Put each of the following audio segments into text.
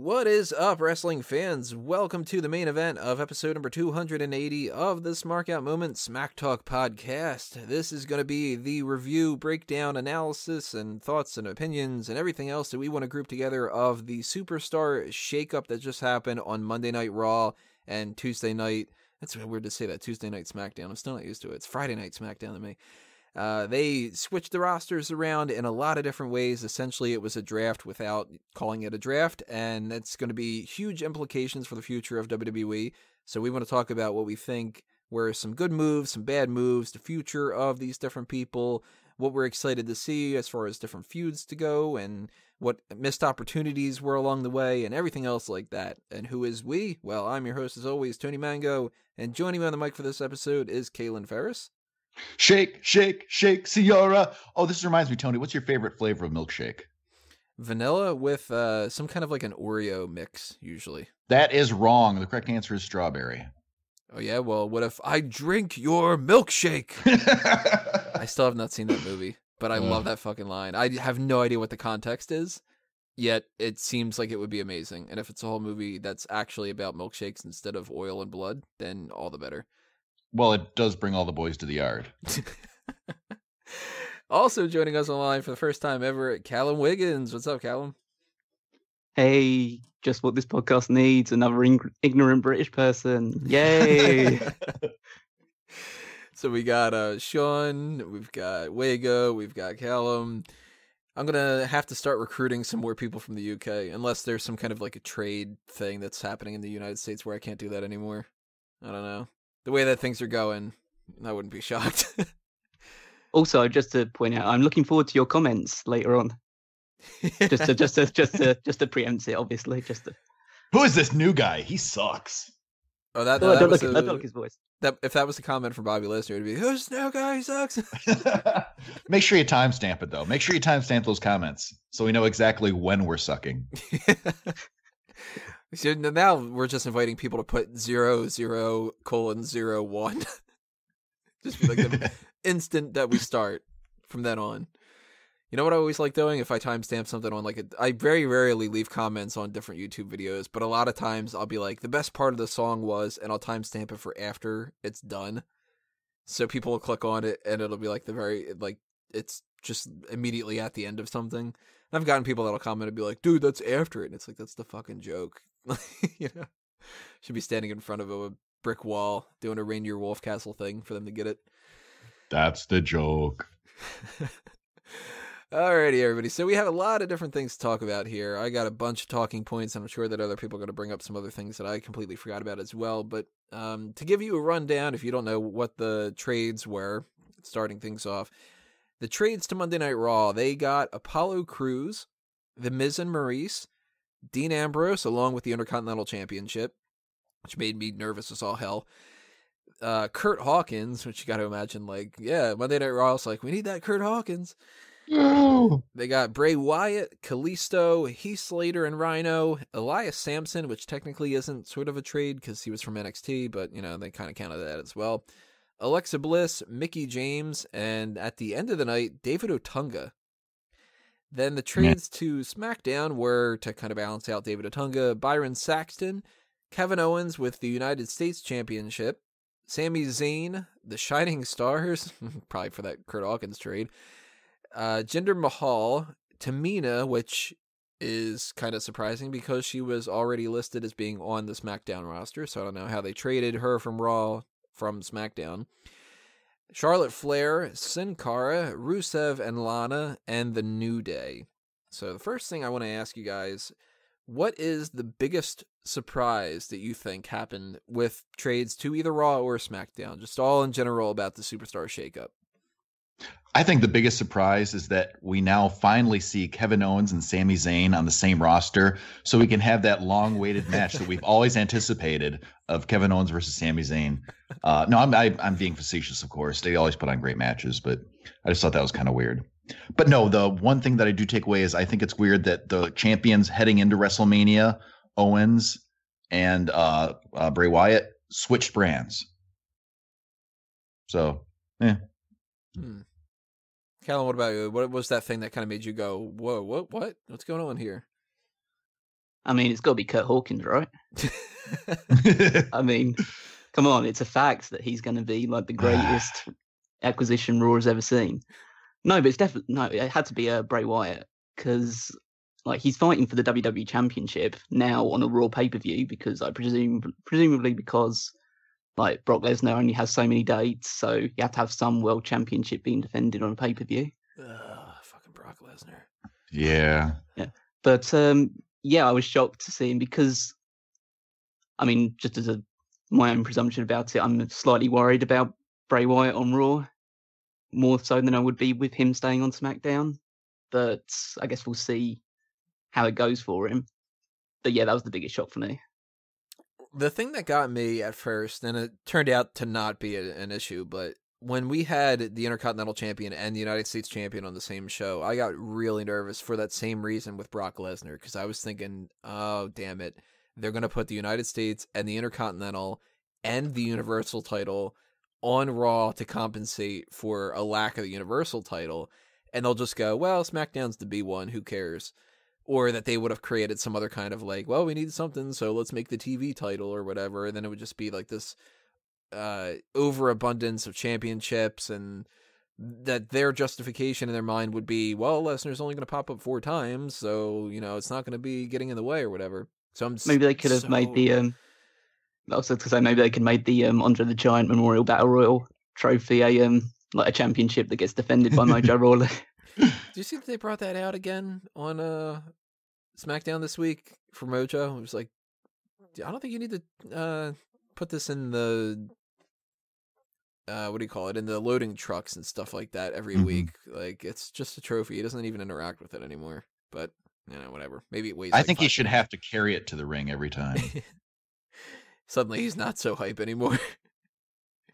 What is up, wrestling fans? Welcome to the main event of episode number 280 of the Smark Out Moment Smack Talk podcast. This is going to be the review, breakdown, analysis, and thoughts and opinions and everything else that we want to group together of the Superstar shakeup that just happened on Monday Night Raw and Tuesday night. That's weird to say that, Tuesday night SmackDown. I'm still not used to it. It's Friday night SmackDown to me. They switched the rosters around in a lot of different ways. Essentially, it was a draft without calling it a draft, and that's going to be huge implications for the future of WWE. So we want to talk about what we think were some good moves, some bad moves, the future of these different people, what we're excited to see as far as different feuds to go, and what missed opportunities were along the way, and everything else like that. And who is we? Well, I'm your host, as always, Tony Mango, and joining me on the mic for this episode is Kaylin Ferris. Shake, shake, shake, Ciara. Oh, this reminds me, Tony, what's your favorite flavor of milkshake? Vanilla with some kind of like an Oreo mix, usually. That is wrong. The correct answer is strawberry. Oh, yeah? Well, what if I drink your milkshake? I still have not seen that movie, but I love that fucking line. I have no idea what the context is, yet it seems like it would be amazing. And if it's a whole movie that's actually about milkshakes instead of oil and blood, then all the better. Well, it does bring all the boys to the yard. Also joining us online for the first time ever, Callum Wiggins. What's up, Callum? Hey, just what this podcast needs, another ignorant British person. Yay! So we got Sean, we've got Wago, we've got Callum. I'm going to have to start recruiting some more people from the UK, unless there's some kind of like a trade thing that's happening in the United States where I can't do that anymore. I don't know. The way that things are going, I wouldn't be shocked. Also, just to point out, I'm looking forward to your comments later on. just to preempt it, obviously. Who is this new guy? He sucks. Oh, I don't like his voice. If that was a comment from Bobby Lesnar, it'd be, "Who's this new guy? He sucks." Make sure you timestamp it, though. Make sure you timestamp those comments so we know exactly when we're sucking. So now we're just inviting people to put 00:01. Just be like the instant that we start from then on. You know what I always like doing? If I timestamp something on I very rarely leave comments on different YouTube videos, but a lot of times I'll be like, the best part of the song was, and I'll timestamp it for after it's done. So people will click on it and it'll be like it's just immediately at the end of something. And I've gotten people that'll comment and be like, dude, that's after it. And it's like, that's the fucking joke. You know, should be standing in front of a brick wall doing a Rainier Wolfcastle thing for them to get it. That's the joke. Alrighty, everybody. So we have a lot of different things to talk about here. I got a bunch of talking points, and I'm sure that other people are going to bring up some other things that I completely forgot about as well. But to give you a rundown, if you don't know what the trades were, starting things off, the trades to Monday Night Raw, they got Apollo Crews, The Miz and Maurice, Dean Ambrose, along with the Intercontinental Championship, which made me nervous as all hell. Kurt Hawkins, which you got to imagine, Monday Night Raw is like, we need that Kurt Hawkins. No. They got Bray Wyatt, Kalisto, Heath Slater, and Rhino, Elias Sampson, which technically isn't sort of a trade because he was from NXT, but, they kind of counted that as well. Alexa Bliss, Mickie James, and at the end of the night, David Otunga. Then the trades to SmackDown were, to kind of balance out David Otunga, Byron Saxton, Kevin Owens with the United States Championship, Sami Zayn, the Shining Stars, probably for that Kurt Hawkins trade, Jinder Mahal, Tamina, which is kind of surprising because she was already listed as being on the SmackDown roster, so I don't know how they traded her from Raw from SmackDown. Charlotte Flair, Sin Cara, Rusev and Lana, and The New Day. So the first thing I want to ask you guys, what is the biggest surprise that you think happened with trades to either Raw or SmackDown? Just all in general about the Superstar shakeup. I think the biggest surprise is that we now finally see Kevin Owens and Sami Zayn on the same roster, so we can have that long-awaited match that we've always anticipated of Kevin Owens versus Sami Zayn. No, I'm being facetious, of course. They always put on great matches, but I just thought that was kind of weird. But no, the one thing that I do take away is I think it's weird that the champions heading into WrestleMania, Owens and Bray Wyatt, switched brands. So, yeah. Callum, what about you? What was that thing that kind of made you go, whoa, what? What's going on here? I mean, it's got to be Kurt Hawkins, right? I mean, come on, it's a fact that he's going to be like the greatest acquisition Raw has ever seen. No, but it's definitely no. It had to be Bray Wyatt because like he's fighting for the WWE Championship now on a Raw pay-per-view because I presumably because like Brock Lesnar only has so many dates, so you have to have some World Championship being defended on a pay-per-view. Fucking Brock Lesnar. Yeah. But yeah, I was shocked to see him because, I mean, just as my own presumption about it, I'm slightly worried about Bray Wyatt on Raw, more so than I would be with him staying on SmackDown. But I guess we'll see how it goes for him. But yeah, that was the biggest shock for me. The thing that got me at first, and it turned out to not be an issue, but when we had the Intercontinental Champion and the United States Champion on the same show, I got really nervous for that same reason with Brock Lesnar, because I was thinking, oh, damn it, they're going to put the United States and the Intercontinental and the Universal title on Raw to compensate for a lack of the Universal title, and they'll just go, well, SmackDown's the B1, who cares? Or that they would have created some other kind of like, well, we need something, so let's make the TV title or whatever, and then it would just be like this overabundance of championships, and that their justification in their mind would be, well, Lesnar's only going to pop up 4 times, so, you know, it's not going to be getting in the way or whatever. So maybe they could have made the I was going to say maybe they could make the Andre the Giant Memorial Battle Royal trophy a like a championship that gets defended by Mojo Rawley. Do you see that they brought that out again on SmackDown this week for Mojo? It was like, I don't think you need to put this in the what do you call it, in the loading trucks and stuff like that every week. Like, it's just a trophy. He doesn't even interact with it anymore. But you know, whatever. Maybe it weighs. I think he should have to carry it to the ring every time. Suddenly, he's not so hype anymore.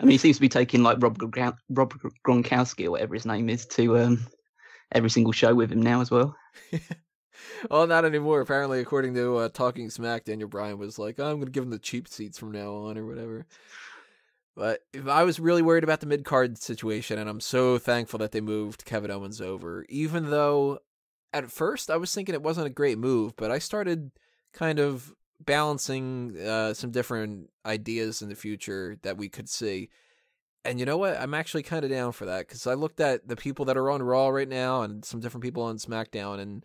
I mean, he seems to be taking like Rob Gronkowski or whatever his name is to every single show with him now as well. Well, not anymore. Apparently, according to Talking Smack, Daniel Bryan was like, oh, I'm going to give him the cheap seats from now on or whatever. But I was really worried about the mid-card situation, and I'm so thankful that they moved Kevin Owens over. Even though at first I was thinking it wasn't a great move, but I started kind of balancing some different ideas in the future that we could see. And you know what? I'm actually kind of down for that, because I looked at the people that are on Raw right now and some different people on SmackDown, and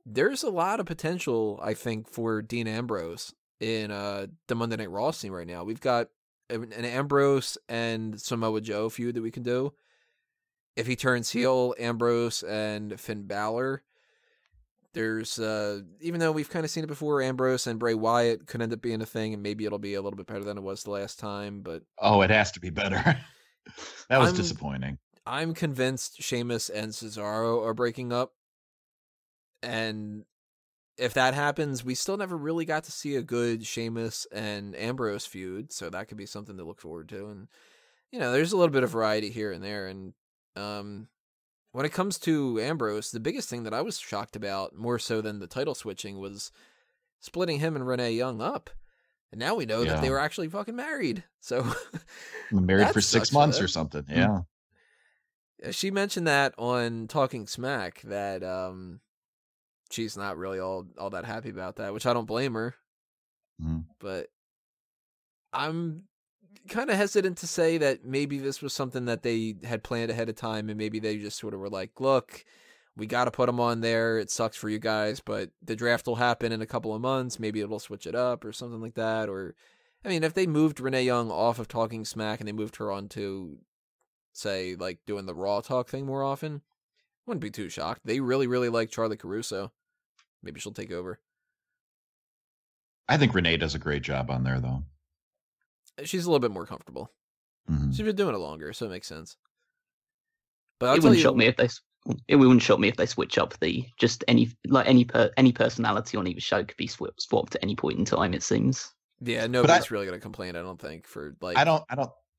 there's a lot of potential, I think, for Dean Ambrose in the Monday Night Raw scene right now. We've got an Ambrose and Samoa Joe feud that we can do. If he turns heel, Ambrose and Finn Balor. There's, even though we've kind of seen it before, Ambrose and Bray Wyatt could end up being a thing, and maybe it'll be a little bit better than it was the last time, but... Oh, it has to be better. That was disappointing. I'm convinced Sheamus and Cesaro are breaking up, and if that happens, we still never really got to see a good Sheamus and Ambrose feud, so that could be something to look forward to, and, you know, there's a little bit of variety here and there, and, when it comes to Ambrose, the biggest thing that I was shocked about, more so than the title switching, was splitting him and Renee Young up. And now we know that they were actually fucking married. So married for 6 months or something. Yeah. She mentioned that on Talking Smack, that she's not really all that happy about that, which I don't blame her. But I'm kind of hesitant to say that maybe this was something that they had planned ahead of time, and maybe they just sort of were like, look, we got to put them on there. It sucks for you guys, but the draft will happen in a couple of months. Maybe it'll switch it up or something like that. Or, I mean, if they moved Renee Young off of Talking Smack and they moved her on to, say, like doing the Raw Talk thing more often, wouldn't be too shocked. They really, really like Charlie Caruso. Maybe she'll take over. I think Renee does a great job on there, though. She's a little bit more comfortable. She's been doing it longer, so it makes sense. But it wouldn't shock me if they switch up the just any personality on either show could be swapped at any point in time. It seems. Yeah, nobody's really going to complain. I don't think for like. I don't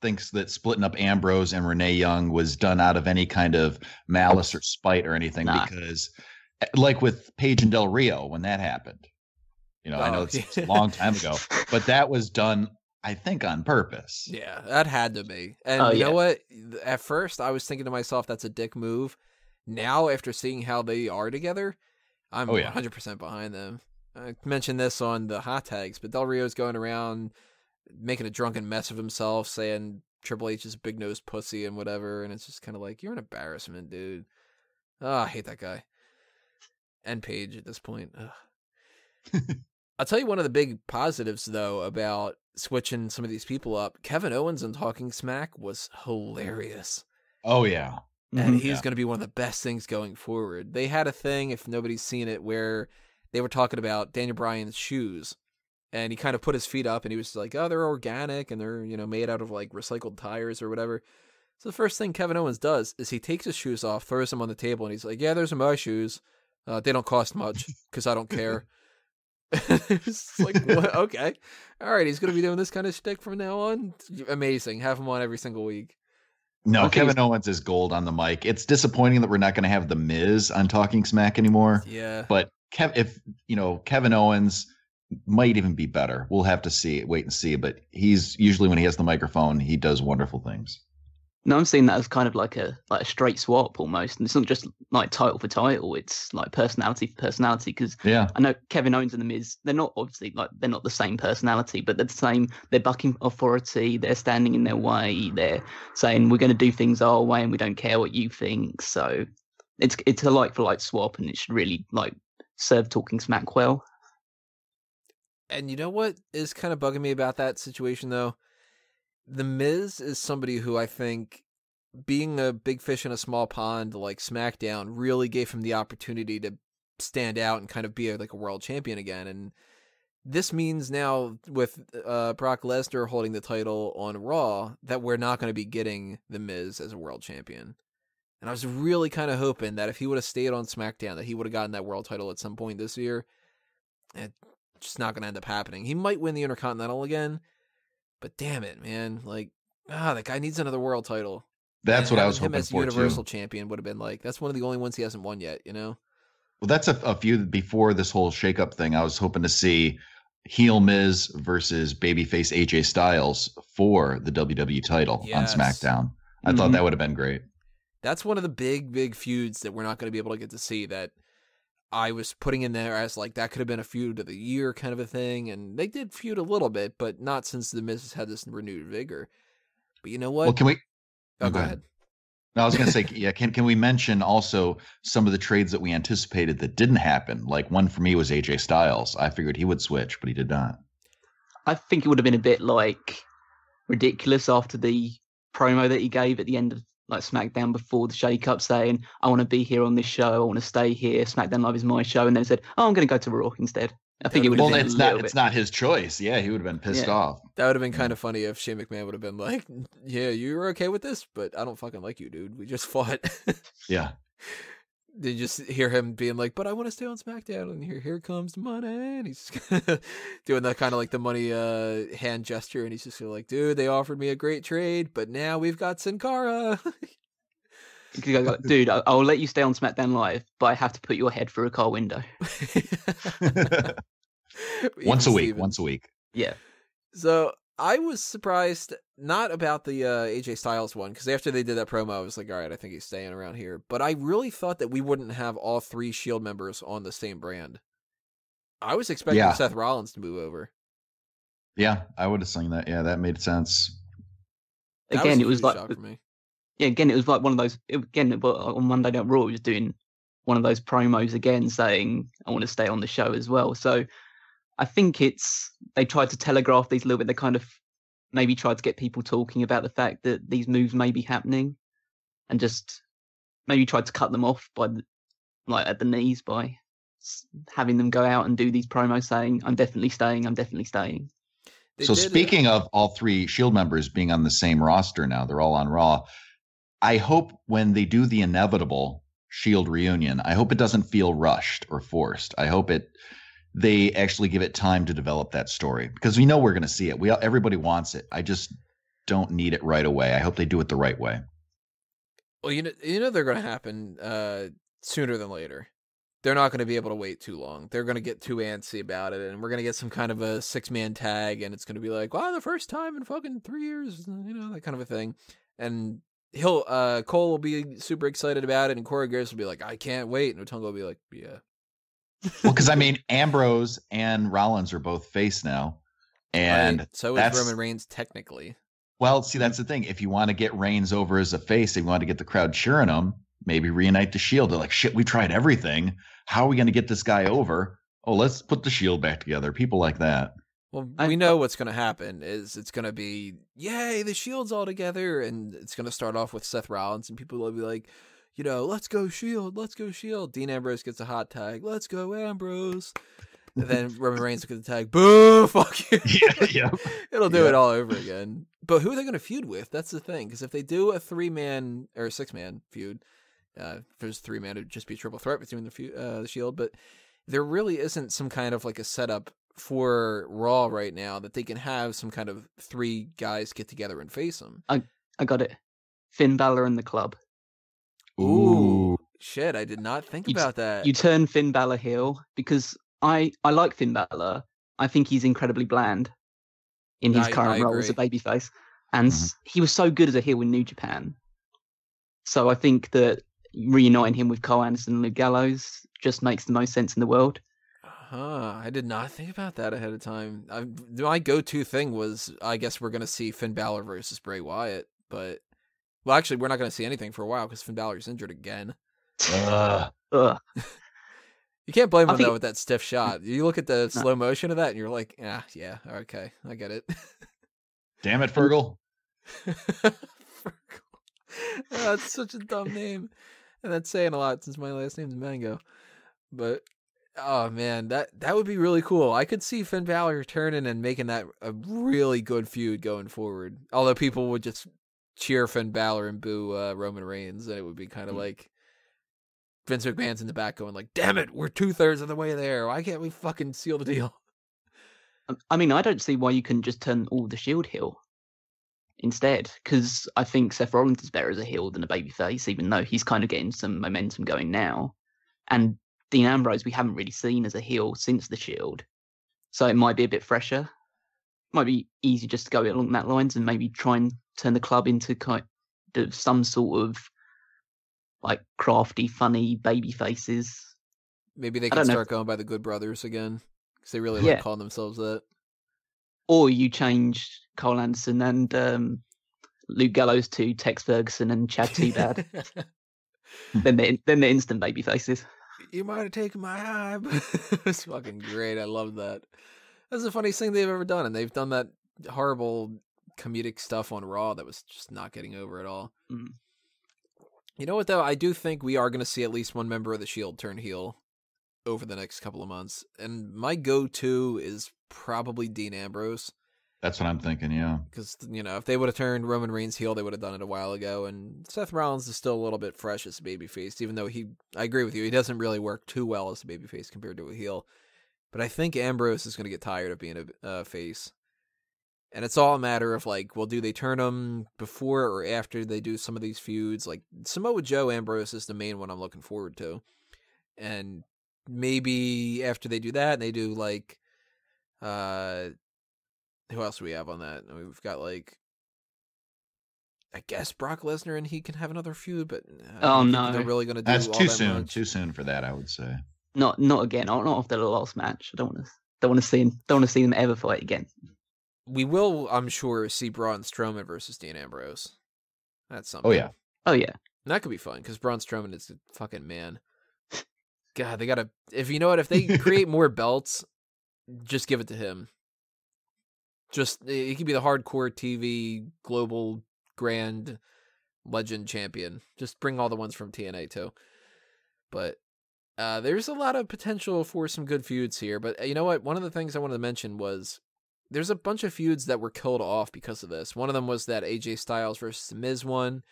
think that splitting up Ambrose and Renee Young was done out of any kind of malice or spite or anything, because, like with Paige and Del Rio when that happened, you know, I know it's a long time ago, but that was done, I think, on purpose. Yeah, that had to be. And you know what? At first, I was thinking to myself, that's a dick move. Now, after seeing how they are together, I'm 100% behind them. I mentioned this on the hot tags, but Del Rio's going around making a drunken mess of himself, saying Triple H is a big nosed pussy and whatever, and it's just kind of like, you're an embarrassment, dude. Oh, I hate that guy. And Paige at this point. I'll tell you one of the big positives, though, about switching some of these people up. Kevin Owens and Talking Smack was hilarious. Oh, yeah. And he's going to be one of the best things going forward. They had a thing, if nobody's seen it, where they were talking about Daniel Bryan's shoes. And he kind of put his feet up and he was like, oh, they're organic and they're, made out of like recycled tires or whatever. So the first thing Kevin Owens does is he takes his shoes off, throws them on the table, and he's like, yeah, those are my shoes. They don't cost much because I don't care. It's like, what? Okay. All right, he's going to be doing this kind of shtick from now on. Amazing. Have him on every single week. No, Kevin Owens is gold on the mic. It's disappointing that we're not going to have The Miz on Talking Smack anymore. Yeah. But Kevin Owens might even be better. We'll have to wait and see. But he's usually, when he has the microphone, he does wonderful things. No, I'm seeing that as kind of like a straight swap almost, and it's not just like title for title. It's like personality for personality. Because I know Kevin Owens and The Miz, they're not the same personality, but they're the same. They're bucking authority. They're standing in their way. They're saying we're going to do things our way, and we don't care what you think. So it's a like for like swap, and it should really like serve Talking Smack well. And you know what is kind of bugging me about that situation though? The Miz is somebody who I think, being a big fish in a small pond like SmackDown, really gave him the opportunity to stand out and kind of be like a world champion again. And this means now with Brock Lesnar holding the title on Raw that we're not going to be getting The Miz as a world champion. And I was really kind of hoping that if he would have stayed on SmackDown, that he would have gotten that world title at some point this year. It's just not going to end up happening. He might win the Intercontinental again, but damn it, man. Like, that guy needs another world title. That's what I was hoping for, him as Universal Champion would have been like, that's one of the only ones he hasn't won yet, Well, that's a feud before this whole shakeup thing. I was hoping to see heel Miz versus babyface AJ Styles for the WWE title on SmackDown. I thought that would have been great. That's one of the big feuds that we're not going to be able to get to see, that I was putting in there as like, that could have been a feud of the year kind of a thing. And they did feud a little bit, but not since The Miz has had this renewed vigor. But you know what? Well, can we? Oh, go ahead. No, I was going to say, yeah. Can we mention also some of the trades that we anticipated that didn't happen? Like, one for me was AJ Styles. I figured he would switch, but he did not. I think it would have been a bit like ridiculous after the promo that he gave at the end of like SmackDown before the shake-up, saying, I want to be here on this show, I want to stay here, SmackDown Live is my show, and then said, oh, I'm going to go to Raw instead. I think it would have been it's not his choice. Yeah, he would have been pissed off. That would have been kind of funny if Shane McMahon would have been like, yeah, you were okay with this, but I don't fucking like you, dude. We just fought. Yeah. You just hear him being like, but I want to stay on SmackDown, and here comes money, and he's doing that kind of like the money hand gesture, and he's just like, dude, they offered me a great trade, but now we've got Sin Cara. Dude, I'll let you stay on SmackDown Live, but I have to put your head through a car window. Once a week. Yeah. So I was surprised, not about the AJ Styles one, because after they did that promo, I was like, all right, I think he's staying around here. But I really thought that we wouldn't have all three Shield members on the same brand. I was expecting Seth Rollins to move over. Yeah, I would have seen that. Yeah, that made sense. Again, it was like, shock for me. Yeah, again, it was like one of those. Again, on Monday Night Raw, he was doing one of those promos again, saying, "I want to stay on the show as well." So, I think they tried to telegraph these a little bit. They kind of maybe tried to get people talking about the fact that these moves may be happening, and just maybe tried to cut them off by at the knees by having them go out and do these promos saying, "I'm definitely staying. I'm definitely staying." Speaking of all three Shield members being on the same roster now, they're all on Raw. I hope when they do the inevitable Shield reunion, I hope it doesn't feel rushed or forced. I hope they actually give it time to develop that story, because we know we're going to see it. Everybody wants it. I just don't need it right away. I hope they do it the right way. Well, you know they're going to happen sooner than later. They're not going to be able to wait too long. They're going to get too antsy about it, and we're going to get some kind of a 6-man tag, and it's going to be like, wow, the first time in fucking 3 years, that kind of a thing. And Cole will be super excited about it, and Corey Graves will be like, I can't wait, and Otunga will be like, yeah, Well, because I mean, Ambrose and Rollins are both face now, and Right. So is that's Roman Reigns technically. well. See, that's the thing. If you want to get Reigns over as a face, if you want to get the crowd cheering him, maybe reunite the Shield. They're like, shit, we tried everything. How are we going to get this guy over? Oh, let's put the Shield back together. People like that. Well, we know what's going to happen is it's going to be, yay, the Shield's all together, and it's going to start off with Seth Rollins, and people will be like, let's go Shield, let's go Shield. Dean Ambrose gets a hot tag, let's go Ambrose. And then Roman Reigns will get the tag, boo, fuck you. Yeah. It'll do it all over again. But who are they going to feud with? That's the thing, because if they do a 3-man or a 6-man feud, if there's 3-man, it'd just be a triple threat between the Shield, but there really isn't some kind of like a setup for Raw right now that they can have some kind of 3 guys get together and face them. I got it. Finn Balor and the Club. Ooh, shit! I did not think about that. You turn Finn Balor heel because I like Finn Balor. I think he's incredibly bland in his current role as a babyface, and he was so good as a heel in New Japan. So I think that reuniting him with Cole Anderson and Luke Gallows just makes the most sense in the world. I did not think about that ahead of time. My go-to thing was, I guess we're going to see Finn Balor versus Bray Wyatt, but... Well, actually, we're not going to see anything for a while because Finn Balor's injured again. You can't blame him, though, with that stiff shot. You look at the slow motion of that, and you're like, yeah, okay, I get it. Damn it, Fergal. Fergal. That's such a dumb name. And that's saying a lot since my last name's Mango. But... oh man, that would be really cool. I could see Finn Balor returning and making that a really good feud going forward. Although people would just cheer Finn Balor and boo Roman Reigns, and it would be kind of like Vince McMahon's in the back going like, "Damn it, we're 2/3 of the way there. Why can't we fucking seal the deal?" I mean, I don't see why you couldn't just turn all the Shield heel instead, because I think Seth Rollins is better as a heel than a babyface, even though he's kind of getting some momentum going now, and Dean Ambrose we haven't really seen as a heel since the Shield, so it might be a bit fresher. Might be easy just to go along that lines and maybe try and turn the Club into kind of some sort of like crafty, funny baby faces. Maybe they can start going by the Good Brothers again because they really like calling themselves that. Or you change Cole Anderson and Luke Gallows to Tex Ferguson and Chad Tubad. then they're instant baby faces. You might have taken my eye. It's fucking great. I love that. That's the funniest thing they've ever done, and they've done that horrible comedic stuff on Raw that was just not getting over at all. Mm. You know what, though? I do think we are going to see at least one member of the Shield turn heel over the next couple of months, and my go-to is probably Dean Ambrose. That's what I'm thinking, yeah. Because, if they would have turned Roman Reigns heel, they would have done it a while ago, and Seth Rollins is still a little bit fresh as a babyface, even though I agree with you, he doesn't really work too well as a babyface compared to a heel. But I think Ambrose is going to get tired of being a face. And it's all a matter of, like, well, do they turn him before or after they do some of these feuds? Like, Samoa Joe Ambrose is the main one I'm looking forward to. And maybe after they do that, and they do, like, who else do we have on that? We've got, like, I guess Brock Lesnar, and he can have another feud, but no, they're really going to do that's all too that soon. much. Too soon for that, I would say. Not again. Not after the last match. I don't want to see them ever fight again. We will, I'm sure, see Braun Strowman versus Dean Ambrose. That's something. Oh yeah. And that could be fun because Braun Strowman is a fucking man. God, they gotta. If you know what, if they create more belts, just give it to him. Just he could be the hardcore TV global grand legend champion. Just bring all the ones from TNA too. But there's a lot of potential for some good feuds here. But you know what? One of the things I wanted to mention was there's a bunch of feuds that were killed off because of this. One of them was that AJ Styles versus The Miz one.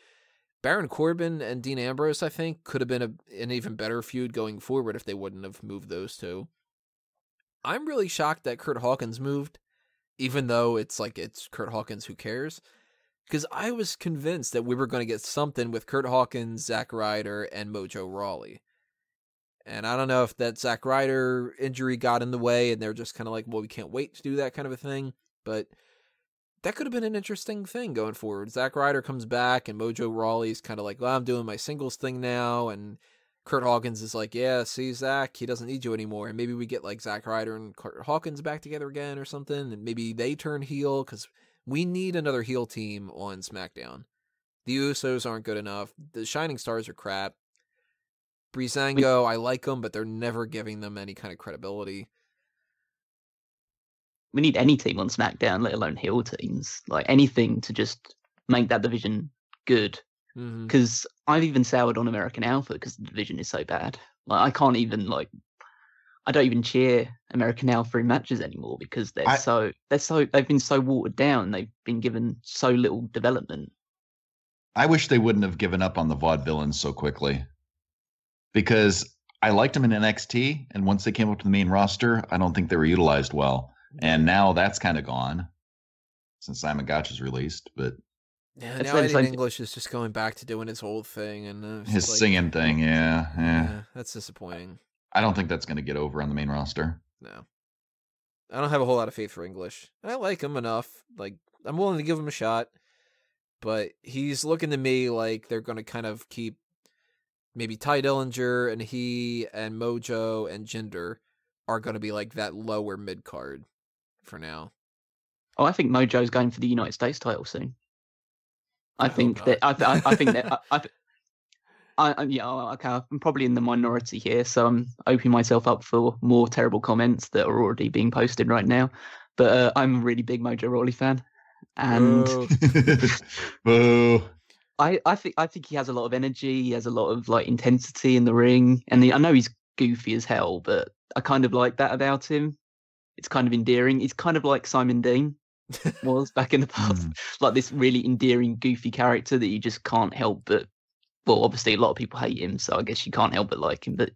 Baron Corbin and Dean Ambrose, I think, could have been an even better feud going forward if they wouldn't have moved those two. I'm really shocked that Kurt Hawkins moved, even though it's Kurt Hawkins, who cares? Because I was convinced that we were going to get something with Kurt Hawkins, Zack Ryder, and Mojo Rawley. And I don't know if that Zack Ryder injury got in the way and they're just kind of like, well, we can't wait to do that kind of a thing. But that could have been an interesting thing going forward. Zack Ryder comes back and Mojo Rawley's kind of like, well, I'm doing my singles thing now. And Kurt Hawkins is like, yeah, see, Zach, he doesn't need you anymore. And maybe we get like Zack Ryder and Kurt Hawkins back together again or something. And maybe they turn heel because we need another heel team on SmackDown. The Usos aren't good enough. The Shining Stars are crap. Breezango, I like them, but they're never giving them any kind of credibility. We need any team on SmackDown, let alone heel teams. Like anything to just make that division good. Because I've even soured on American Alpha because the division is so bad. Like I can't even I don't even cheer American Alpha in matches anymore because they've been so watered down. They've been given so little development. I wish they wouldn't have given up on the vaudevillains so quickly, because I liked them in NXT, and once they came up to the main roster, I don't think they were utilized well. And now that's kind of gone since Simon Gotch is released. But yeah, now Aiden English is just going back to doing his old thing and his singing thing. Yeah, that's disappointing. I don't think that's going to get over on the main roster. No, I don't have a whole lot of faith for English. I like him enough. Like I'm willing to give him a shot, but he's looking to me like they're going to kind of keep maybe Ty Dillinger and he and Mojo and Jinder are going to be like that lower mid card for now. Oh, I think Mojo's going for the United States title soon. I think that I'm probably in the minority here, so I'm opening myself up for more terrible comments that are already being posted right now. But I'm a really big Mojo Rawley fan, and boo. I think he has a lot of energy. He has a lot of like intensity in the ring, and I know he's goofy as hell, but I kind of like that about him. It's kind of endearing. He's kind of like Simon Dean was back in the past, like this really endearing, goofy character that you just can't help but. Well, obviously, a lot of people hate him, so I guess you can't help but like him. But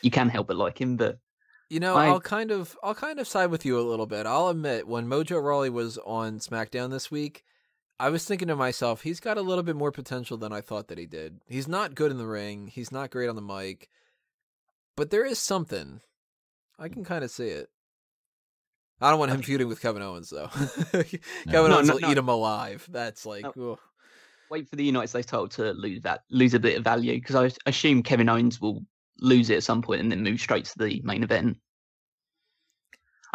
you can help but like him. But I'll kind of side with you a little bit. I'll admit, when Mojo Rawley was on SmackDown this week, I was thinking to myself, he's got a little bit more potential than I thought that he did. He's not good in the ring. He's not great on the mic. But there is something. I can kind of see it. I don't want him feuding with Kevin Owens, though. Kevin Owens will eat him alive. That's like... No. Wait for the United States title to lose a bit of value, because I assume Kevin Owens will lose it at some point and then move straight to the main event.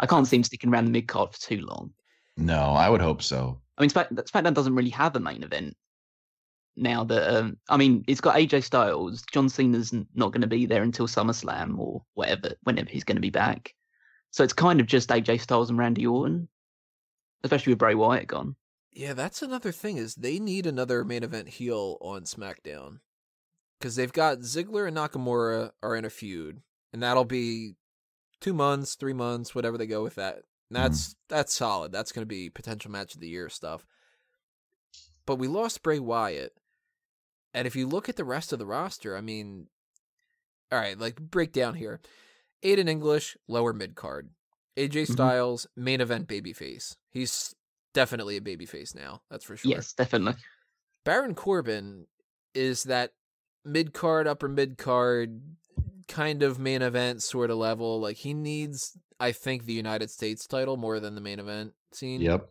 I can't see him sticking around the mid-card for too long. No, I would hope so. I mean, SmackDown doesn't really have a main event now that... it's got AJ Styles. John Cena's not going to be there until SummerSlam or whenever he's going to be back. So it's kind of just AJ Styles and Randy Orton, especially with Bray Wyatt gone. Yeah, that's another thing, is they need another main event heel on SmackDown. Because they've got Ziggler and Nakamura are in a feud. And that'll be 2 months, 3 months, whatever they go with that. And that's solid. That's going to be potential match of the year stuff. But we lost Bray Wyatt. And if you look at the rest of the roster, I mean... Alright, like, break down here. Aiden English, lower mid-card. AJ Styles, main event babyface. He's... definitely a babyface now, that's for sure. Yes, definitely. Baron Corbin is that mid-card, upper mid-card, kind of main event sort of level. Like, he needs, I think, the United States title more than the main event scene. Yep.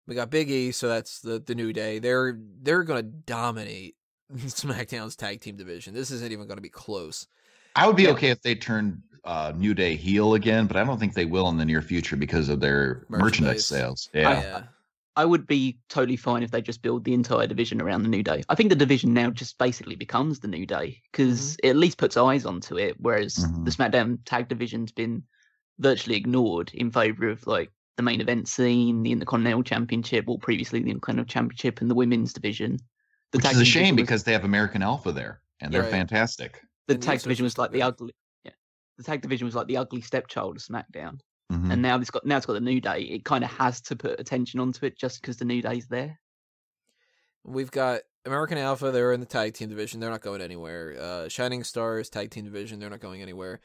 We got Big E, so that's the New Day. They're going to dominate SmackDown's tag team division. This isn't even going to be close. I would be okay if they turned New Day heel again, but I don't think they will in the near future because of their merchandise sales. Yeah. I would be totally fine if they just build the entire division around the New Day. I think the division now just basically becomes the New Day because it at least puts eyes onto it, whereas the SmackDown tag division's been virtually ignored in favor of like the main event scene, the Intercontinental Championship, or previously the Intercontinental Championship and the women's division. Which is a shame because they have American Alpha there, and they're fantastic. The tag division was like the ugly stepchild of SmackDown, and now it's got the New Day. It kind of has to put attention onto it just because the New Day's there. We've got American Alpha. They're in the tag team division. They're not going anywhere. Shining Stars tag team division. They're not going anywhere.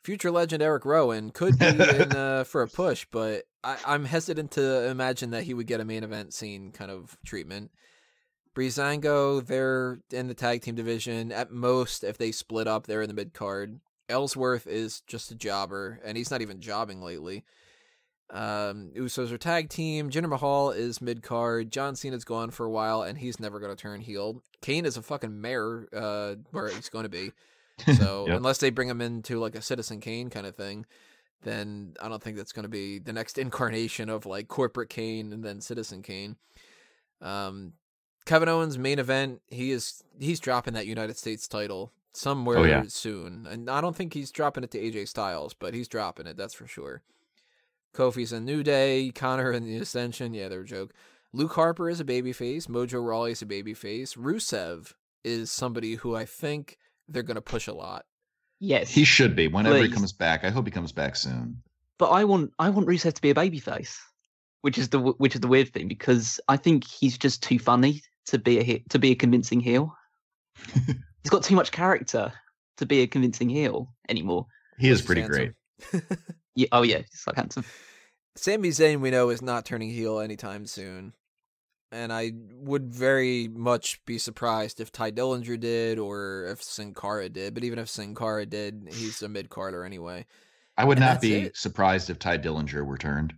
Future legend Eric Rowan could be in for a push, but I'm hesitant to imagine that he would get a main event scene kind of treatment. Breezango, they're in the tag team division. At most, if they split up, they're in the mid-card. Ellsworth is just a jobber, and he's not even jobbing lately. Usos are tag team. Jinder Mahal is mid card. John Cena's gone for a while, and he's never going to turn heel. Kane is a fucking mayor, where he's going to be. So Yep. unless they bring him into like a Citizen Kane kind of thing, then I don't think that's going to be the next incarnation of like corporate Kane and then Citizen Kane. Kevin Owens main event. He's dropping that United States title somewhere soon, and I don't think he's dropping it to AJ Styles, but he's dropping it. That's for sure. Kofi's a New Day, Connor and the Ascension. Yeah, they're a joke. Luke Harper is a babyface. Mojo Rawley's a babyface. Rusev is somebody who I think they're going to push a lot. Yes, he should be whenever he comes back. I hope he comes back soon. But I want Rusev to be a babyface, which is the weird thing, because I think he's just too funny to be a convincing heel. He's got too much character to be a convincing heel anymore. He is pretty great. Yeah, oh yeah, he's like handsome. Sami Zayn, we know, is not turning heel anytime soon. And I would very much be surprised if Ty Dillinger did or if Sin Cara did. But even if Sin Cara did, he's a mid-carder anyway. I would not be surprised if Ty Dillinger were turned.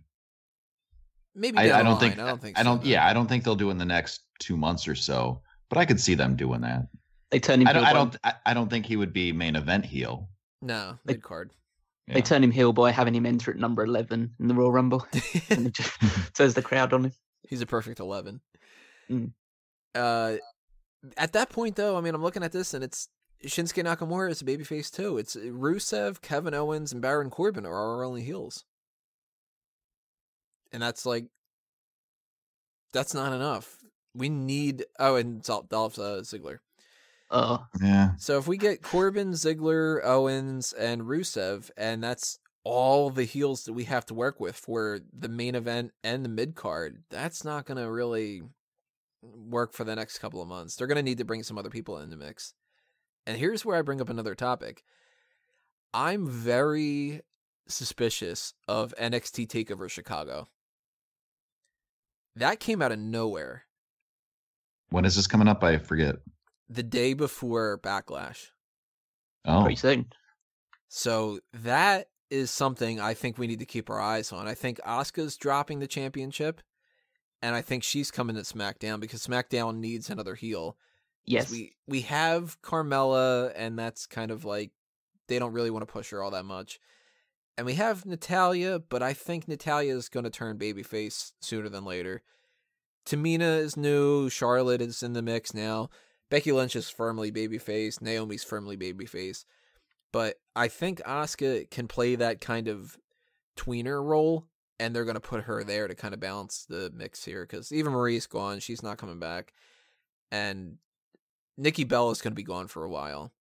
Maybe I don't think so. I don't think they'll do it in the next 2 months or so. But I could see them doing that. They turn him. I don't think he would be main event heel. No, mid-card. They turn him heel by having him enter at number 11 in the Royal Rumble. And it just turns the crowd on him. He's a perfect 11. Mm. At that point, though, I mean, I'm looking at this, and it's Shinsuke Nakamura is a babyface, too. It's Rusev, Kevin Owens, and Baron Corbin are our only heels. And that's not enough. We need... Oh, and Dolph Ziggler. Yeah. So if we get Corbin, Ziggler, Owens, and Rusev, and that's all the heels that we have to work with for the main event and the mid card, that's not going to really work for the next couple of months. They're going to need to bring some other people in the mix. And here's where I bring up another topic. I'm very suspicious of NXT TakeOver Chicago. That came out of nowhere. When is this coming up? I forget. The day before Backlash. Oh. Pretty soon. So that is something I think we need to keep our eyes on. I think Asuka's dropping the championship, and I think she's coming to SmackDown because SmackDown needs another heel. Yes. We have Carmella, and that's kind of like, they don't really want to push her all that much. And we have Natalya, but I think Natalya is going to turn babyface sooner than later. Tamina is new. Charlotte is in the mix now. Becky Lynch is firmly babyface. Naomi's firmly babyface. But I think Asuka can play that kind of tweener role, and they're going to put her there to kind of balance the mix here, because Eva Marie's gone. She's not coming back. And Nikki Bella is going to be gone for a while.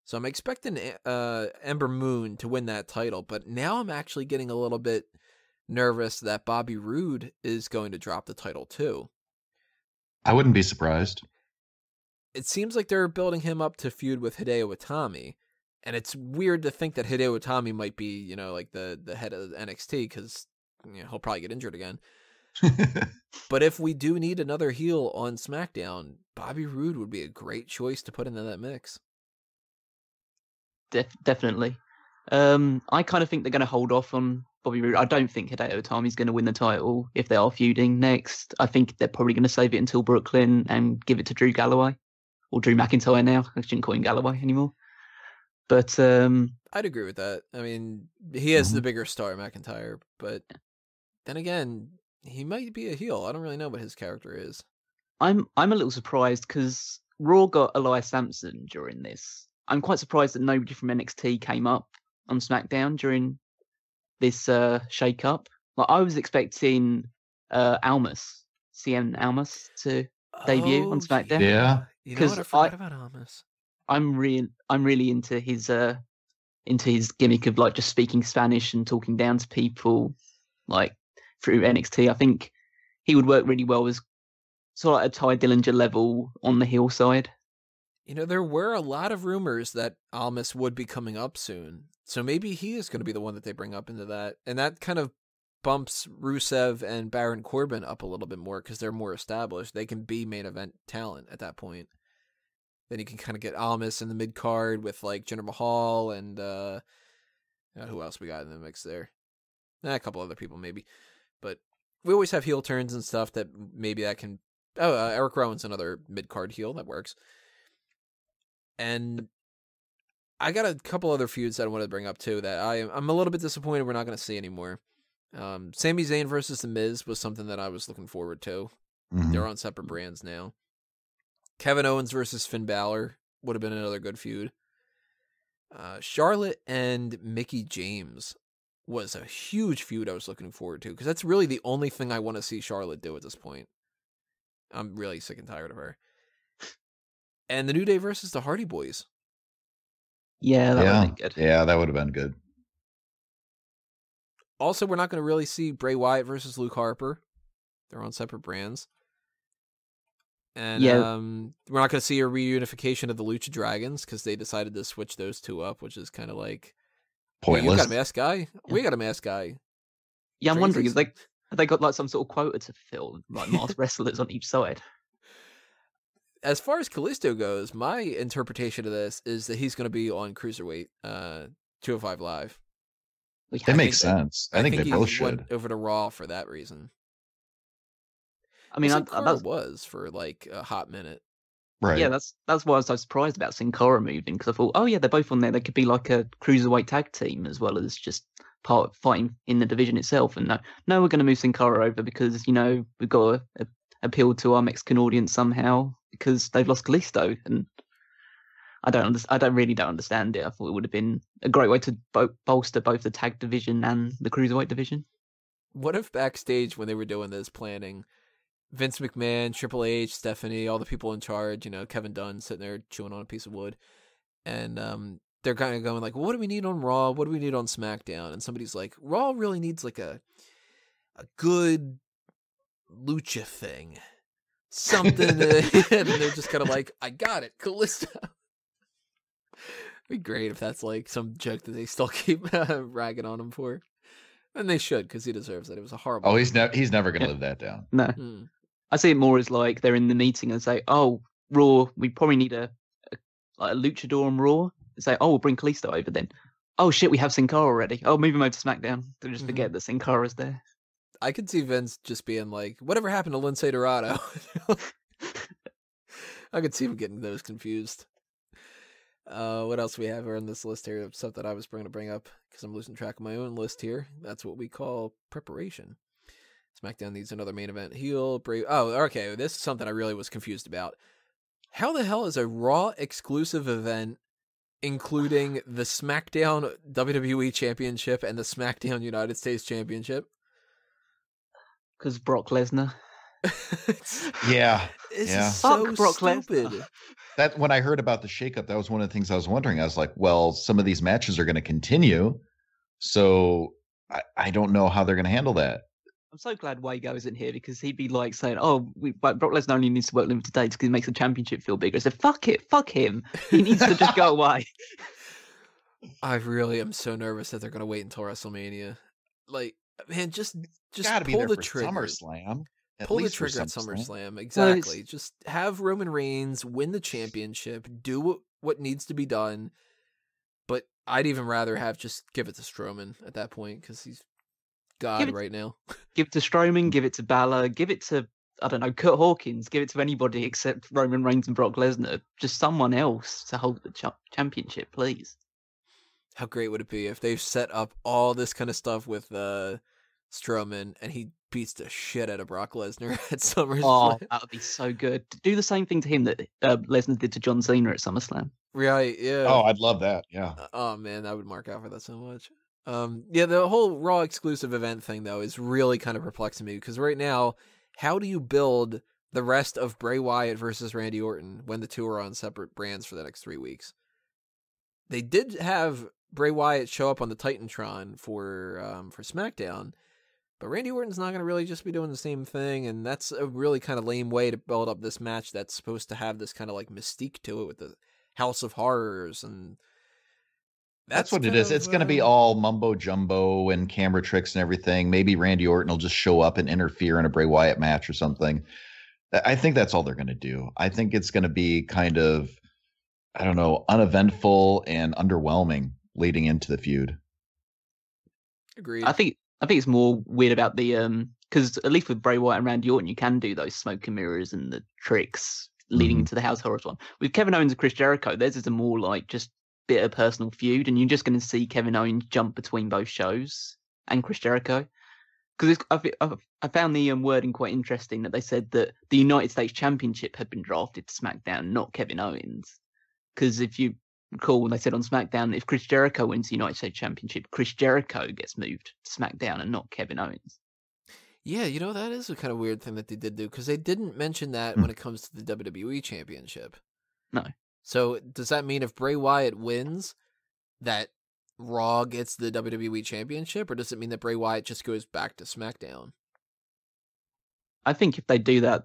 So I'm expecting Ember Moon to win that title, but now I'm actually getting a little bit nervous that Bobby Roode is going to drop the title too. I wouldn't be surprised. It seems like they're building him up to feud with Hideo Itami, and it's weird to think that Hideo Itami might be, like the head of NXT, because he'll probably get injured again. But if we do need another heel on SmackDown, Bobby Roode would be a great choice to put into that mix. Definitely. I kind of think they're going to hold off on Bobby Roode. I don't think Hideo Itami's going to win the title if they are feuding next. I think they're probably going to save it until Brooklyn and give it to Drew Galloway. Or Drew McIntyre now. I shouldn't call him Galloway anymore. But I'd agree with that. I mean, he is the bigger star, McIntyre. But then again, he might be a heel. I don't really know what his character is. I'm a little surprised because Raw got Elias Sampson during this. I'm quite surprised that nobody from NXT came up on SmackDown during this shake-up. Like, I was expecting Almas, CM Almas, to debut on SmackDown. Yeah. You know what? I forgot about Almas. I'm really into his gimmick of like just speaking Spanish and talking down to people like through NXT. I think he would work really well as sort of like a Ty Dillinger level on the heel side. There were a lot of rumors that Almas would be coming up soon. So maybe he is going to be the one that they bring up into that. And that kind of bumps Rusev and Baron Corbin up a little bit more because they're more established. They can be main event talent at that point. Then you can kind of get Almas in the mid card with like Jinder Mahal and who else we got in the mix there? A couple other people maybe, but we always have heel turns and stuff that maybe that can. Eric Rowan's another mid-card heel that works. And I got a couple other feuds that I wanted to bring up too that I'm a little bit disappointed we're not going to see anymore. Sami Zayn versus The Miz was something that I was looking forward to. Mhm. They're on separate brands now. Kevin Owens versus Finn Balor would have been another good feud. Charlotte and Mickie James was a huge feud I was looking forward to because that's really the only thing I want to see Charlotte do at this point. I'm really sick and tired of her. And the New Day versus the Hardy Boys. Yeah, that would have been good. Yeah, that would have been good. Also, we're not going to really see Bray Wyatt versus Luke Harper. They're on separate brands. And we're not going to see a reunification of the Lucha Dragons because they decided to switch those two up, which is kind of like Pointless. You got a masked guy. We got a masked guy. Yeah, I'm wondering, Crazy. have they got like some sort of quota to fill, like masked wrestlers on each side? As far as Kalisto goes, my interpretation of this is that he's going to be on Cruiserweight 205 Live. It makes sense. I think they both should. Went over to Raw for that reason. I mean, that was for like a hot minute. Right. Yeah, that's why I was so surprised about Sin Cara moving, because I thought, oh yeah, they're both on there. They could be like a cruiserweight tag team as well as just part of fighting in the division itself. And no, we're going to move Sin Cara over because we've got to appeal to our Mexican audience somehow because they've lost Kalisto, and I really don't understand it. I thought it would have been a great way to bolster both the tag division and the cruiserweight division. What if backstage when they were doing this planning, Vince McMahon, Triple H, Stephanie, all the people in charge, Kevin Dunn sitting there chewing on a piece of wood, and they're kind of going like, well, what do we need on Raw? What do we need on SmackDown? And somebody's like, Raw really needs like a good lucha thing. Something. And they're just kind of like, I got it, Kalisto. It'd be great if that's like some joke that they still keep ragging on him for. And they should, because he deserves it. It was a horrible. Oh, he's never going to live that down. No. I see it more as like they're in the meeting and say, oh, Raw, we probably need a luchador on Raw. They say, oh, we'll bring Kalisto over then. Oh, shit, we have Sin Cara already. Oh, move him over to SmackDown. They'll just forget that Sin Cara's there. I could see Vince just being like, whatever happened to Lince Dorado? I could see him getting those confused. What else we have on this list here? Stuff that I was going to bring up because I'm losing track of my own list here. That's what we call preparation. SmackDown needs another main event heel. Okay. This is something I really was confused about. How the hell is a Raw exclusive event including the SmackDown WWE Championship and the SmackDown United States Championship? Because Brock Lesnar. Yeah. So Brock stupid. Lesnar. That when I heard about the shakeup, that was one of the things I was wondering. I was like, well, some of these matches are going to continue, so I don't know how they're going to handle that. I'm so glad Wago isn't here because he'd be like saying, "Oh, Brock Lesnar only needs to work limited days because it makes the championship feel bigger." I said, "Fuck it, fuck him. He needs to just go away." I really am so nervous that they're going to wait until WrestleMania. Like, man, just Gotta be pull there the for trigger. SummerSlam. Pull the trigger at SummerSlam. Exactly. Well, just have Roman Reigns win the championship. Do what needs to be done. But I'd even rather just give it to Strowman at that point because he's God right now. Give it to Strowman, give it to Balor, give it to, I don't know, Kurt Hawkins, give it to anybody except Roman Reigns and Brock Lesnar. Just someone else to hold the championship, please. How great would it be if they've set up all this kind of stuff with Strowman and he beats the shit out of Brock Lesnar at SummerSlam? Oh, that would be so good. Do the same thing to him that Lesnar did to John Cena at SummerSlam. Right, yeah. Oh, I'd love that. Yeah. Oh man, I would mark out for that so much. Yeah, the whole Raw exclusive event thing though is really kind of perplexing me because right now, how do you build the rest of Bray Wyatt versus Randy Orton when the two are on separate brands for the next 3 weeks? They did have Bray Wyatt show up on the Titantron for SmackDown, but Randy Orton's not going to really just be doing the same thing, and that's a really kind of lame way to build up this match that's supposed to have this kind of like mystique to it with the House of Horrors, and that's what it is. It's going to be all mumbo jumbo and camera tricks and everything. Maybe Randy Orton will just show up and interfere in a Bray Wyatt match or something. I think that's all they're going to do. I think it's going to be kind of, I don't know, uneventful and underwhelming leading into the feud. Agreed. I think I think it's more weird about the because at least with Bray Wyatt and Randy Orton, you can do those smoke and mirrors and the tricks leading into the House of Horrors one. With Kevin Owens and Chris Jericho, theirs is a more like just bit of personal feud, and you're just going to see Kevin Owens jump between both shows and Chris Jericho. Because I found the wording quite interesting that they said that the United States Championship had been drafted to SmackDown, not Kevin Owens. Because if you recall, when they said on SmackDown, if Chris Jericho wins the United States Championship, Chris Jericho gets moved to SmackDown and not Kevin Owens. Yeah, that is a kind of weird thing that they did do, because they didn't mention that when it comes to the WWE Championship. No. So does that mean if Bray Wyatt wins, that Raw gets the WWE Championship, or does it mean that Bray Wyatt just goes back to SmackDown? I think if they do that,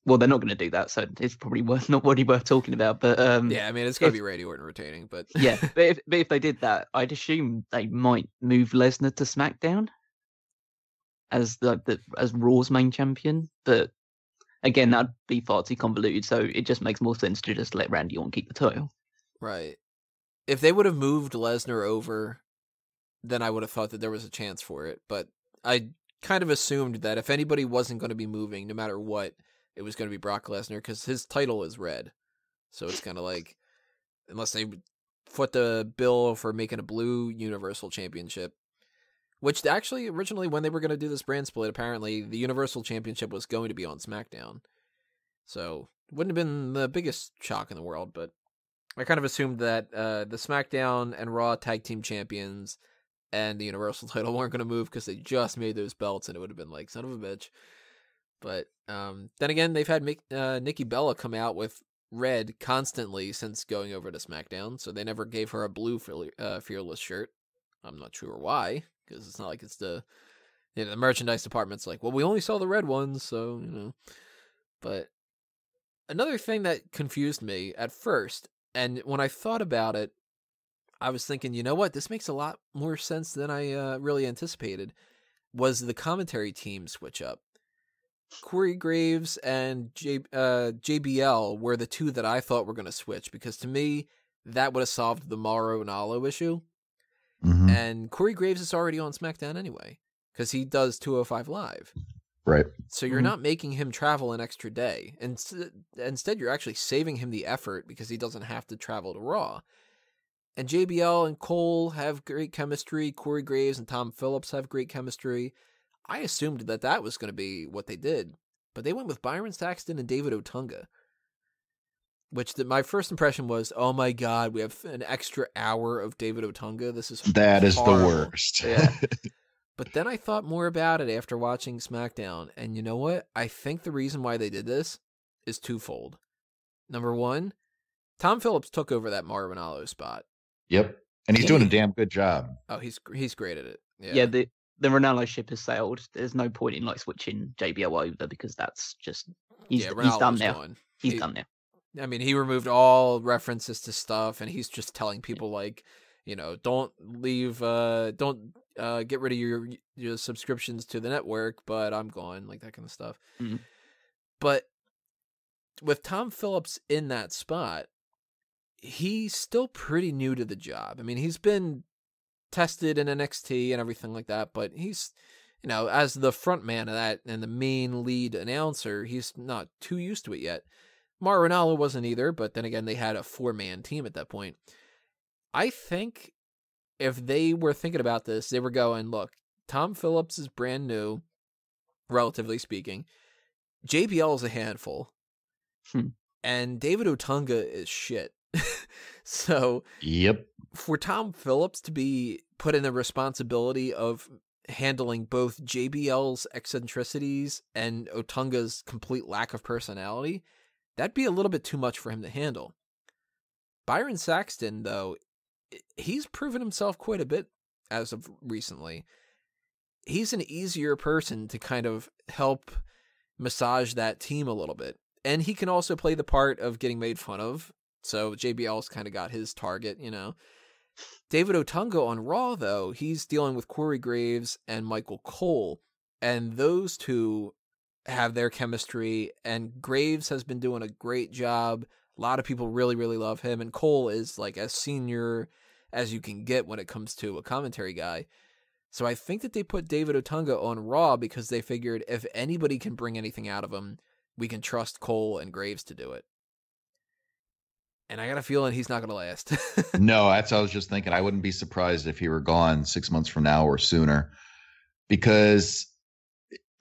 well, they're not going to do that, so it's probably not really worth talking about. But yeah, I mean, it's going to be Randy Orton retaining, but yeah, but if they did that, I'd assume they might move Lesnar to SmackDown as as Raw's main champion. But again, that'd be far too convoluted, so it just makes more sense to just let Randy Orton keep the title. Right. If they would have moved Lesnar over, then I would have thought that there was a chance for it. But I kind of assumed that if anybody wasn't going to be moving, no matter what, it was going to be Brock Lesnar, because his title is red. So it's kind of like, unless they foot the bill for making a blue Universal Championship, which actually originally when they were going to do this brand split, apparently the Universal Championship was going to be on SmackDown. So it wouldn't have been the biggest shock in the world, but I kind of assumed that the SmackDown and Raw Tag Team Champions and the Universal title weren't going to move because they just made those belts, and it would have been like, son of a bitch. But then again, they've had Nikki Bella come out with red constantly since going over to SmackDown, so they never gave her a blue Fearless shirt. I'm not sure why, because it's not like it's the merchandise department's like, well, we only sell the red ones, so, But another thing that confused me at first, and when I thought about it, I was thinking, you know what, this makes a lot more sense than I really anticipated, was the commentary team switch up. Corey Graves and JBL were the two that I thought were going to switch, because to me, that would have solved the Mauro Ranallo issue. Mm-hmm. And Corey Graves is already on SmackDown anyway, because he does 205 Live. Right. So you're not making him travel an extra day. Instead, you're actually saving him the effort because he doesn't have to travel to Raw. And JBL and Cole have great chemistry. Corey Graves and Tom Phillips have great chemistry. I assumed that was going to be what they did. But they went with Byron Saxton and David Otunga. Which my first impression was, oh my God, we have an extra hour of David Otunga. That is the worst. Yeah. But then I thought more about it after watching SmackDown, and you know what? I think the reason why they did this is twofold. Number one, Tom Phillips took over that Mauro Ranallo spot. Yep, and he's doing a damn good job. Oh, he's great at it. Yeah, the Ranallo ship has sailed. There's no point in switching JBL over, because that's just he's done now. Gone. He's done now. I mean, he removed all references to stuff, and he's just telling people don't leave, don't get rid of your subscriptions to the network, but I'm gone, like that kind of stuff. Mm-hmm. But with Tom Phillips in that spot, he's still pretty new to the job. I mean, he's been tested in NXT and everything like that, but he's, as the front man of that and the main lead announcer, he's not too used to it yet. Mauro Ranallo wasn't either, but then again, they had a 4-man team at that point. I think if they were thinking about this, they were going, look, Tom Phillips is brand new, relatively speaking. JBL is a handful. And David Otunga is shit. So, yep. For Tom Phillips to be put in the responsibility of handling both JBL's eccentricities and Otunga's complete lack of personality, that'd be a little bit too much for him to handle. Byron Saxton, though, he's proven himself quite a bit as of recently. He's an easier person to kind of help massage that team a little bit. And he can also play the part of getting made fun of. So JBL's kind of got his target, David Otunga on Raw, though, he's dealing with Corey Graves and Michael Cole. And those two have their chemistry. And Graves has been doing a great job. A lot of people really, really love him. And Cole is like as senior as you can get when it comes to a commentary guy. So I think that they put David Otunga on Raw because they figured if anybody can bring anything out of him, we can trust Cole and Graves to do it. And I got a feeling he's not going to last. No, that's what I was just thinking. I wouldn't be surprised if he were gone 6 months from now or sooner. Because,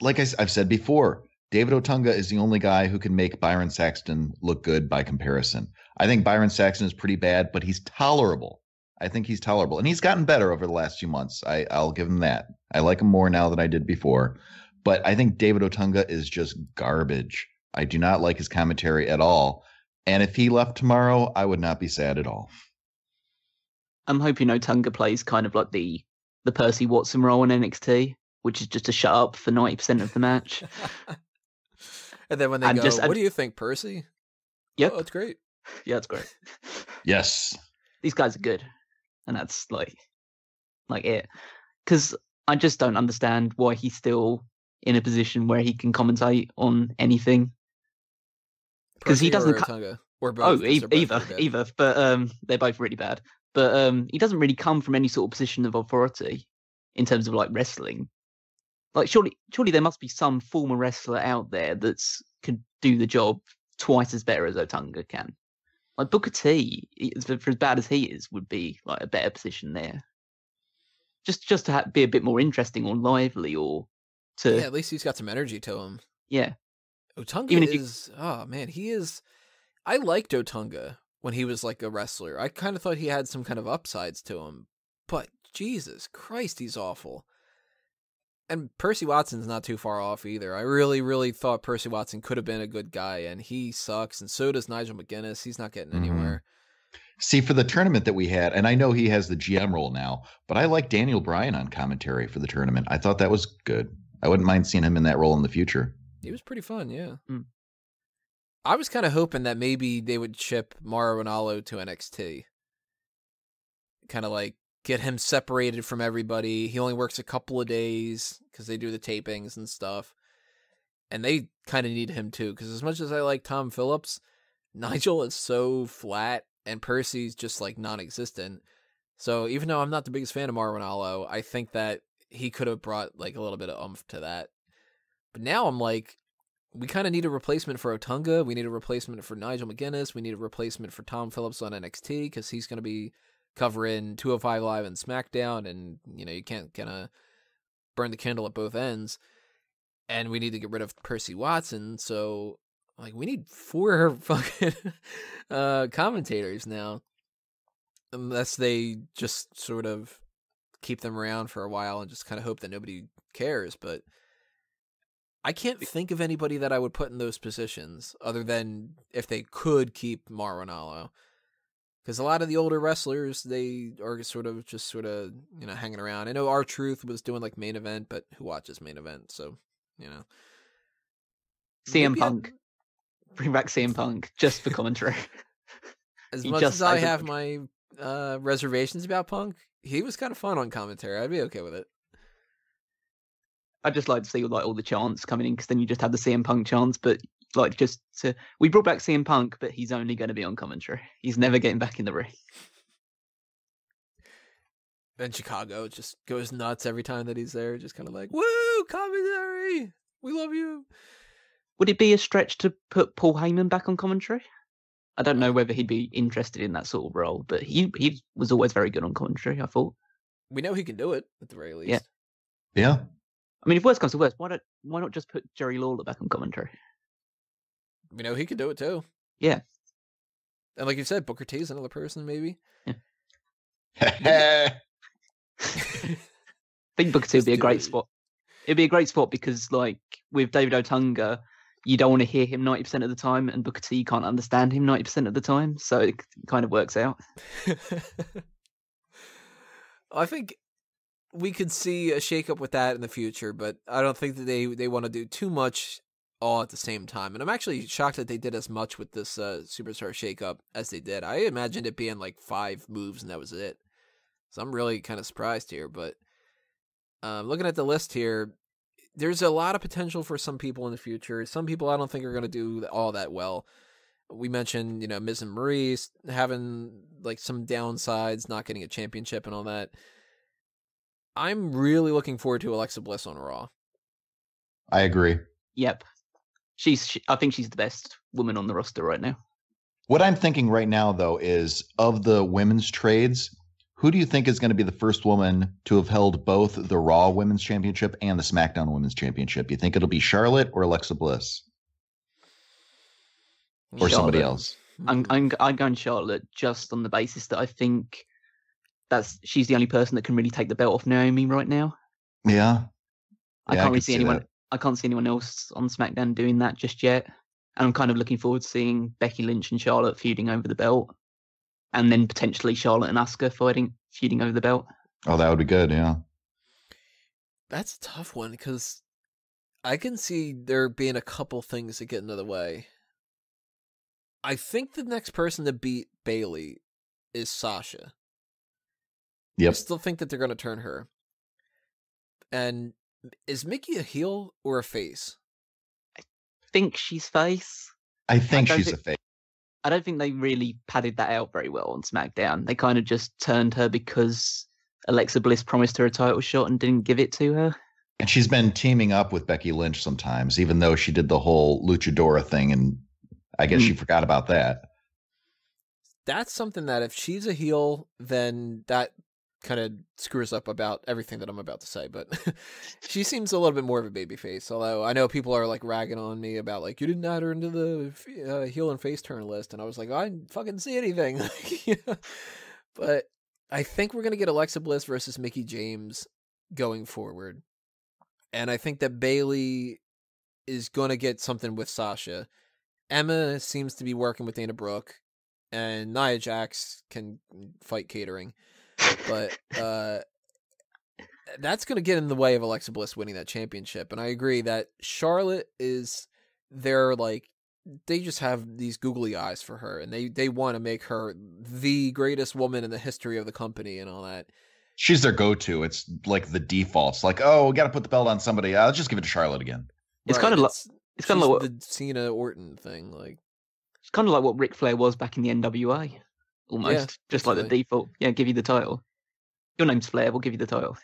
like I've said before, David Otunga is the only guy who can make Byron Saxton look good by comparison. I think Byron Saxton is pretty bad, but he's tolerable. I think he's tolerable. And he's gotten better over the last few months. I'll give him that. I like him more now than I did before. But I think David Otunga is just garbage. I do not like his commentary at all. And if he left tomorrow, I would not be sad at all. I'm hoping Otunga plays kind of like the Percy Watson role in NXT, which is just to shut up for 90% of the match. And then when they go, what do you think, Percy? Yep. Oh, it's great. Yeah, it's great. Yes. These guys are good. And that's like it. Because I just don't understand why he's still in a position where he can commentate on anything. Because he doesn't. Or both. Either. But they're both really bad. But he doesn't really come from any sort of position of authority in terms of like wrestling. Like surely there must be some former wrestler out there that's could do the job twice as better as Otunga can. Like Booker T, for as bad as he is, would be like a better position there. Just to be a bit more interesting or lively, or to at least he's got some energy to him. Yeah. Otunga he is. I liked Otunga when he was like a wrestler. I kind of thought he had some kind of upsides to him, but Jesus Christ, he's awful. And Percy Watson's not too far off either. I really, really thought Percy Watson could have been a good guy, and he sucks, and so does Nigel McGuinness. He's not getting anywhere. See, for the tournament that we had, and I know he has the GM role now, but I like Daniel Bryan on commentary for the tournament. I thought that was good. I wouldn't mind seeing him in that role in the future. He was pretty fun, yeah. I was kind of hoping that maybe they would ship Mauro Ranallo to NXT. Kind of like get him separated from everybody. He only works a couple of days because they do the tapings and stuff. And they kind of need him too, because as much as I like Tom Phillips, Nigel is so flat and Percy's just like non-existent. So even though I'm not the biggest fan of Mauro Ranallo, I think that he could have brought like a little bit of oomph to that. But now I'm like, we kind of need a replacement for Otunga. We need a replacement for Nigel McGuinness. We need a replacement for Tom Phillips on NXT because he's going to be covering 205 Live and SmackDown, and you can't kind of burn the candle at both ends. And we need to get rid of Percy Watson, so like we need 4 fucking commentators now, unless they just sort of keep them around for a while and just kind of hope that nobody cares. But I can't think of anybody that I would put in those positions other than if they could keep Mauro Ranallo. Because a lot of the older wrestlers, they are sort of hanging around. I know R-Truth was doing like main event, but who watches main event? So, CM Punk. Bring back CM Punk just for commentary. As much as I have my reservations about Punk, he was kind of fun on commentary. I'd be okay with it. I'd just like to see like all the chants coming in, because then you just have the CM Punk chants, but like we brought back CM Punk, but he's only going to be on commentary. He's never getting back in the ring. Then Chicago just goes nuts every time that he's there, just kind of like, woo, commentary, we love you. Would it be a stretch to put Paul Heyman back on commentary? I don't know whether he'd be interested in that sort of role, but he was always very good on commentary, I thought. We know he can do it, at the very least. Yeah. I mean, if worst comes to worst, why not just put Jerry Lawler back on commentary? We know he could do it too. Yeah. And like you said, Booker T is another person, maybe. Yeah. I think Booker T would be a great spot. It'd be a great spot because, like, with David Otunga, you don't want to hear him 90% of the time, and Booker T, you can't understand him 90% of the time, so it kind of works out. I think we could see a shakeup with that in the future, but I don't think that they want to do too much all at the same time. And I'm actually shocked that they did as much with this Superstar shakeup as they did. I imagined it being like 5 moves and that was it. So I'm really kind of surprised here. But looking at the list here, there's a lot of potential for some people in the future. Some people I don't think are going to do all that well. We mentioned, Miz and Maurice having like some downsides, not getting a championship and all that. I'm really looking forward to Alexa Bliss on Raw. I agree. Yep. I think she's the best woman on the roster right now. What I'm thinking right now, though, is of the women's trades, who do you think is going to be the first woman to have held both the Raw Women's Championship and the SmackDown Women's Championship? You think it'll be Charlotte or Alexa Bliss? Or somebody else? I'm going Charlotte just on the basis that I think she's the only person that can really take the belt off Naomi right now. Yeah. I can't really see anyone. That. I can't see anyone else on SmackDown doing that just yet. And I'm kind of looking forward to seeing Becky Lynch and Charlotte feuding over the belt, and then potentially Charlotte and Asuka feuding over the belt. Oh, that would be good. Yeah. That's a tough one because I can see there being a couple things that get into the way. I think the next person to beat Bayley is Sasha. Yep. I still think that they're going to turn her. And is Mickey a heel or a face? I think she's face. I think she's a face. I don't think they really padded that out very well on SmackDown. They kind of just turned her because Alexa Bliss promised her a title shot and didn't give it to her. And she's been teaming up with Becky Lynch sometimes, even though she did the whole luchadora thing, and I guess she forgot about that. That's something that if she's a heel, then that kind of screws up about everything that I'm about to say, but she seems a little bit more of a babyface, although I know people are like ragging on me about like, you didn't add her into the heel and face turn list, and I was like, I didn't fucking see anything. But I think we're going to get Alexa Bliss versus Mickie James going forward, and I think that Bayley is going to get something with Sasha. Emma seems to be working with Dana Brooke, and Nia Jax can fight catering. But that's going to get in the way of Alexa Bliss winning that championship. And I agree that Charlotte is they just have these googly eyes for her, and they want to make her the greatest woman in the history of the company and all that. She's their go-to. It's like the default. It's like, oh, we got to put the belt on somebody. I'll just give it to Charlotte again. It's kind of like the Cena Orton thing. Like, it's kind of like what Ric Flair was back in the NWA. Almost, just like the default. Yeah, give you the title. Your name's Flair, we'll give you the title.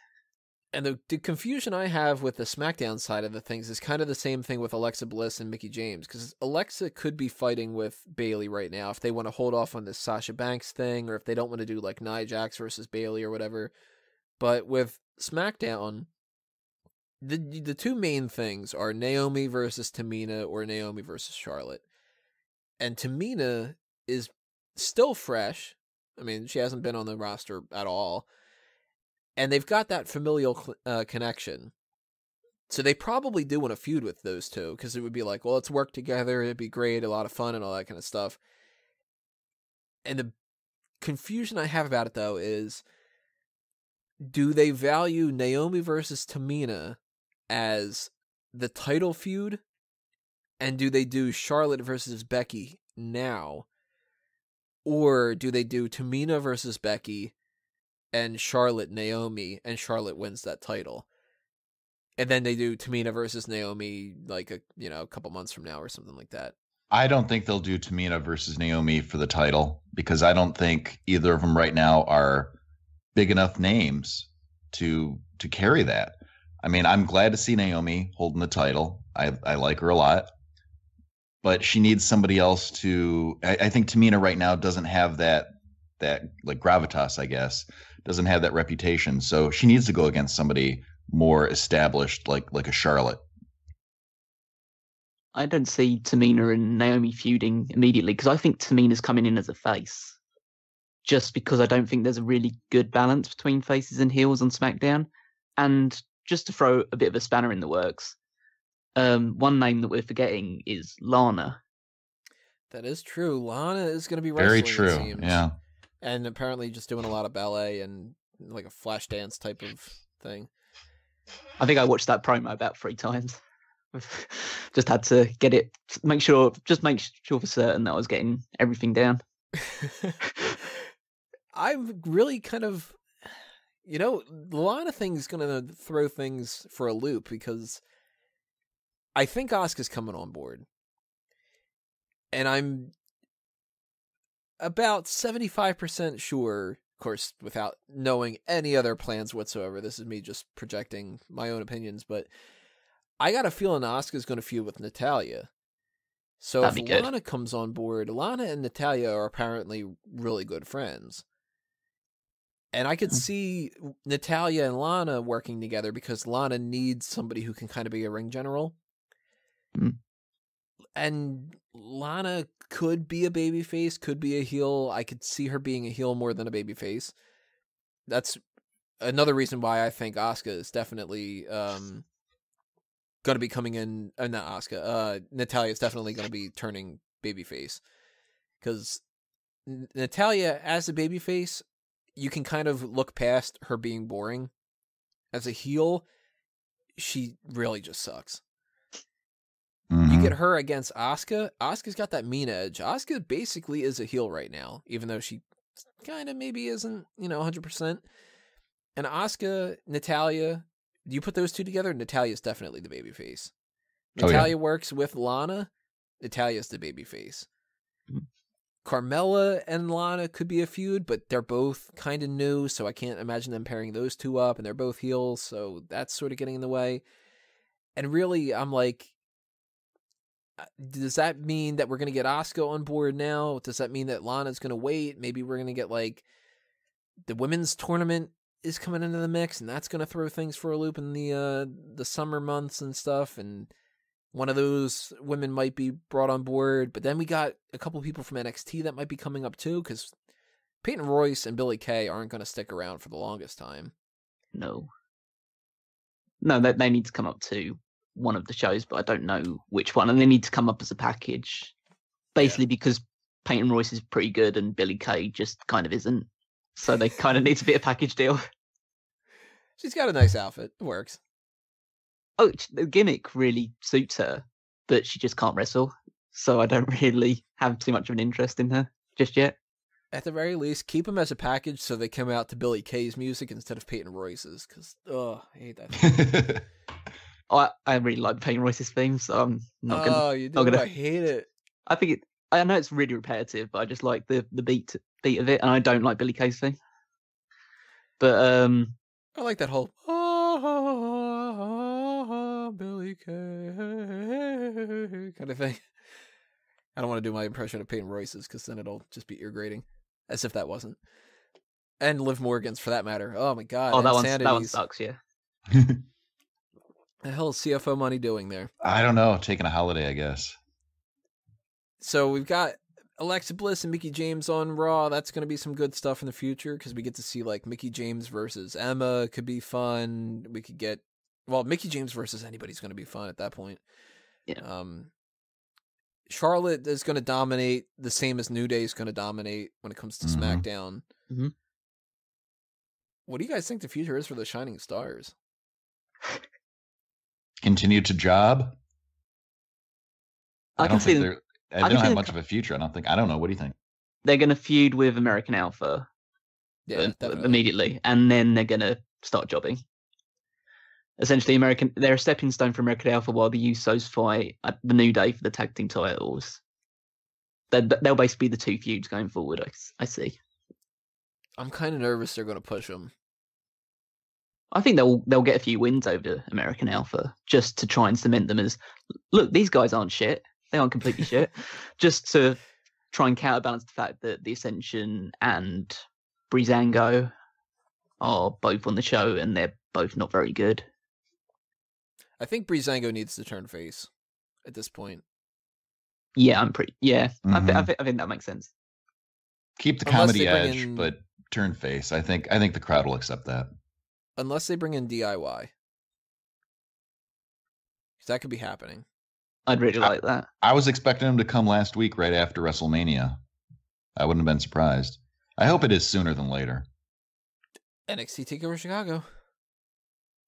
And the confusion I have with the SmackDown side of the things is kind of the same thing with Alexa Bliss and Mickie James, because Alexa could be fighting with Bayley right now if they want to hold off on this Sasha Banks thing, or if they don't want to do like Nia Jax versus Bayley or whatever. But with SmackDown, the two main things are Naomi versus Tamina or Naomi versus Charlotte. And Tamina is still fresh. I mean, she hasn't been on the roster at all. And they've got that familial connection. So they probably do want to feud with those two, because it would be like, well, let's work together. It'd be great, a lot of fun and all that kind of stuff. And the confusion I have about it, though, is do they value Naomi versus Tamina as the title feud? And do they do Charlotte versus Becky now? Or do they do Tamina versus Becky and Charlotte Naomi, and Charlotte wins that title? And then they do Tamina versus Naomi like a couple months from now or something like that. I don't think they'll do Tamina versus Naomi for the title, because I don't think either of them right now are big enough names to carry that. I mean, I'm glad to see Naomi holding the title. I like her a lot. But she needs somebody else to. I think Tamina right now doesn't have that like gravitas, I guess, doesn't have that reputation. So she needs to go against somebody more established, like a Charlotte. I don't see Tamina and Naomi feuding immediately, because I think Tamina's coming in as a face. Just because I don't think there's a really good balance between faces and heels on SmackDown. And just to throw a bit of a spanner in the works, one name that we're forgetting is Lana. That is true. Lana is going to be wrestling. Very true. It seems. Yeah. And apparently just doing a lot of ballet and like a flash dance type of thing. I think I watched that promo about 3 times. Just had to get it, make sure for certain that I was getting everything down. I'm really kind of, the Lana thing is going to throw things for a loop, because I think Asuka's coming on board. And I'm about 75% sure of course, without knowing any other plans whatsoever. This is me just projecting my own opinions, but I got a feeling Asuka's going to feud with Natalya. So That'd if be good. Lana comes on board, Lana and Natalya are apparently really good friends. And I could see Natalya and Lana working together because Lana needs somebody who can kind of be a ring general. Mm. And Lana could be a babyface, could be a heel. I could see her being a heel more than a babyface. That's another reason why I think Asuka is definitely going to be coming in. Not Asuka. Natalya is definitely going to be turning babyface. Because Natalya, as a babyface, you can kind of look past her being boring. As a heel, she really just sucks. You get her against Asuka. Asuka's got that mean edge. Asuka basically is a heel right now, even though she kind of maybe isn't, 100%. And Asuka, Natalya, do you put those two together? Natalya's definitely the babyface. Natalya works with Lana. Natalya's the babyface. Carmella and Lana could be a feud, but they're both kind of new, so I can't imagine them pairing those two up, and they're both heels, so that's sort of getting in the way. And really, I'm like, does that mean that we're going to get Asuka on board now? Does that mean that Lana's going to wait? Maybe we're going to get, like, the women's tournament is coming into the mix, and that's going to throw things for a loop in the summer months and stuff, and one of those women might be brought on board. But then we got a couple people from NXT that might be coming up too, because Peyton Royce and Billie Kay aren't going to stick around for the longest time. No, they need to come up to one of the shows, but I don't know which one. And they need to come up as a package, basically because Peyton Royce is pretty good and Billie Kay just kind of isn't. So they kind of need to be a package deal. She's got a nice outfit. It works. Oh, the gimmick really suits her, but she just can't wrestle. So I don't really have too much of an interest in her just yet. At the very least, keep them as a package so they come out to Billie Kay's music instead of Peyton Royce's, because, I hate that. I really like Peyton Royce's theme, so I'm not gonna. Oh, you do? I hate it. I know it's really repetitive, but I just like the beat of it, and I don't like Billie Kay's theme. But I like that whole Billie Kay kind of thing. I don't want to do my impression of Peyton Royce's because then it'll just be ear grating, as if that wasn't. And Liv Morgan's, for that matter. Oh my god! Oh, that one sucks. Yeah. The hell is CFO money doing there? I don't know. Taking a holiday, I guess. So we've got Alexa Bliss and Mickie James on Raw. That's going to be some good stuff in the future because we get to see like Mickie James versus Emma could be fun. We could get Mickie James versus anybody's going to be fun at that point. Yeah. Charlotte is going to dominate the same as New Day is going to dominate when it comes to SmackDown. Mm-hmm. What do you guys think the future is for the Shining Stars? Continue to job. I don't think they don't have much of a future. I don't know. What do you think? They're going to feud with American Alpha immediately, and then they're going to start jobbing. Essentially, they're a stepping stone for American Alpha while the Usos fight at the New Day for the tag team titles. They'll basically be the two feuds going forward, I see. I'm kind of nervous they're going to push them. I think they'll get a few wins over American Alpha just to try and cement them as, look, these guys aren't shit. They aren't completely shit. Just to try and counterbalance the fact that the Ascension and Breezango are both on the show and they're both not very good. I think Breezango needs to turn face at this point. Yeah, Mm-hmm. I think that makes sense. Keep the comedy edge, but turn face. I think the crowd will accept that. Unless they bring in DIY. Because that could be happening. I'd really like that. I was expecting him to come last week right after WrestleMania. I wouldn't have been surprised. I hope it is sooner than later. NXT TakeOver Chicago.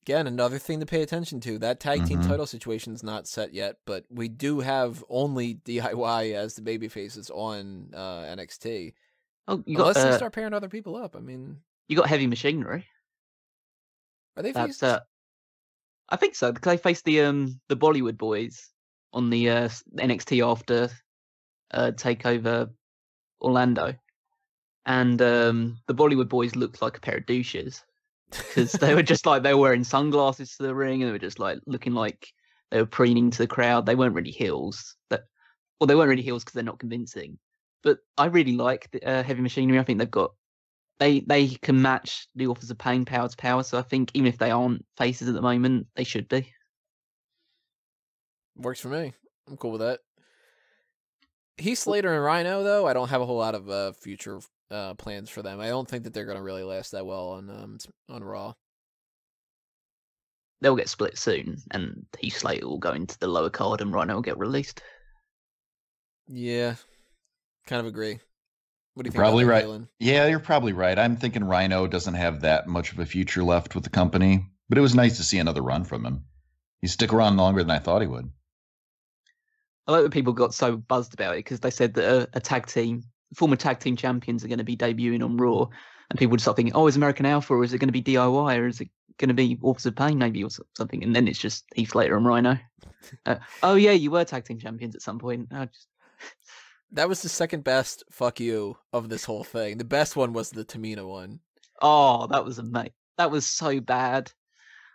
Again, another thing to pay attention to. That tag team title situation is not set yet, but we do have only DIY as the babyfaces on NXT. Oh, unless they start pairing other people up. I mean, you got Heavy Machinery. Are they faces? I think so, because they faced the Bollywood boys on the NXT after TakeOver Orlando. And the Bollywood boys looked like a pair of douches because they were just like, they were wearing sunglasses to the ring and they were just like looking like they were preening to the crowd. They weren't really heels. Well, they weren't really heels because they're not convincing. But I really like the Heavy Machinery. I think they can match the Authors of Pain power to power. So I think even if they aren't faces at the moment, they should be. Works for me. I'm cool with that. Heath Slater and Rhino, though, I don't have a whole lot of future plans for them. I don't think that they're going to really last that well on Raw. They'll get split soon, and Heath Slater will go into the lower card, and Rhino will get released. Yeah, kind of agree. What do you think? Probably right. Galen? Yeah, you're probably right. I'm thinking Rhino doesn't have that much of a future left with the company, but it was nice to see another run from him. He stuck around longer than I thought he would. I like that people got so buzzed about it because they said that former tag team champions are going to be debuting on Raw, and people would start thinking, oh, is American Alpha, or is it going to be DIY, or is it going to be Authors of Pain maybe, or something? And then it's just Heath Slater and Rhino. Oh yeah, you were tag team champions at some point. That was the second best fuck you of this whole thing. The best one was the Tamina one. Oh, that was amazing. That was so bad.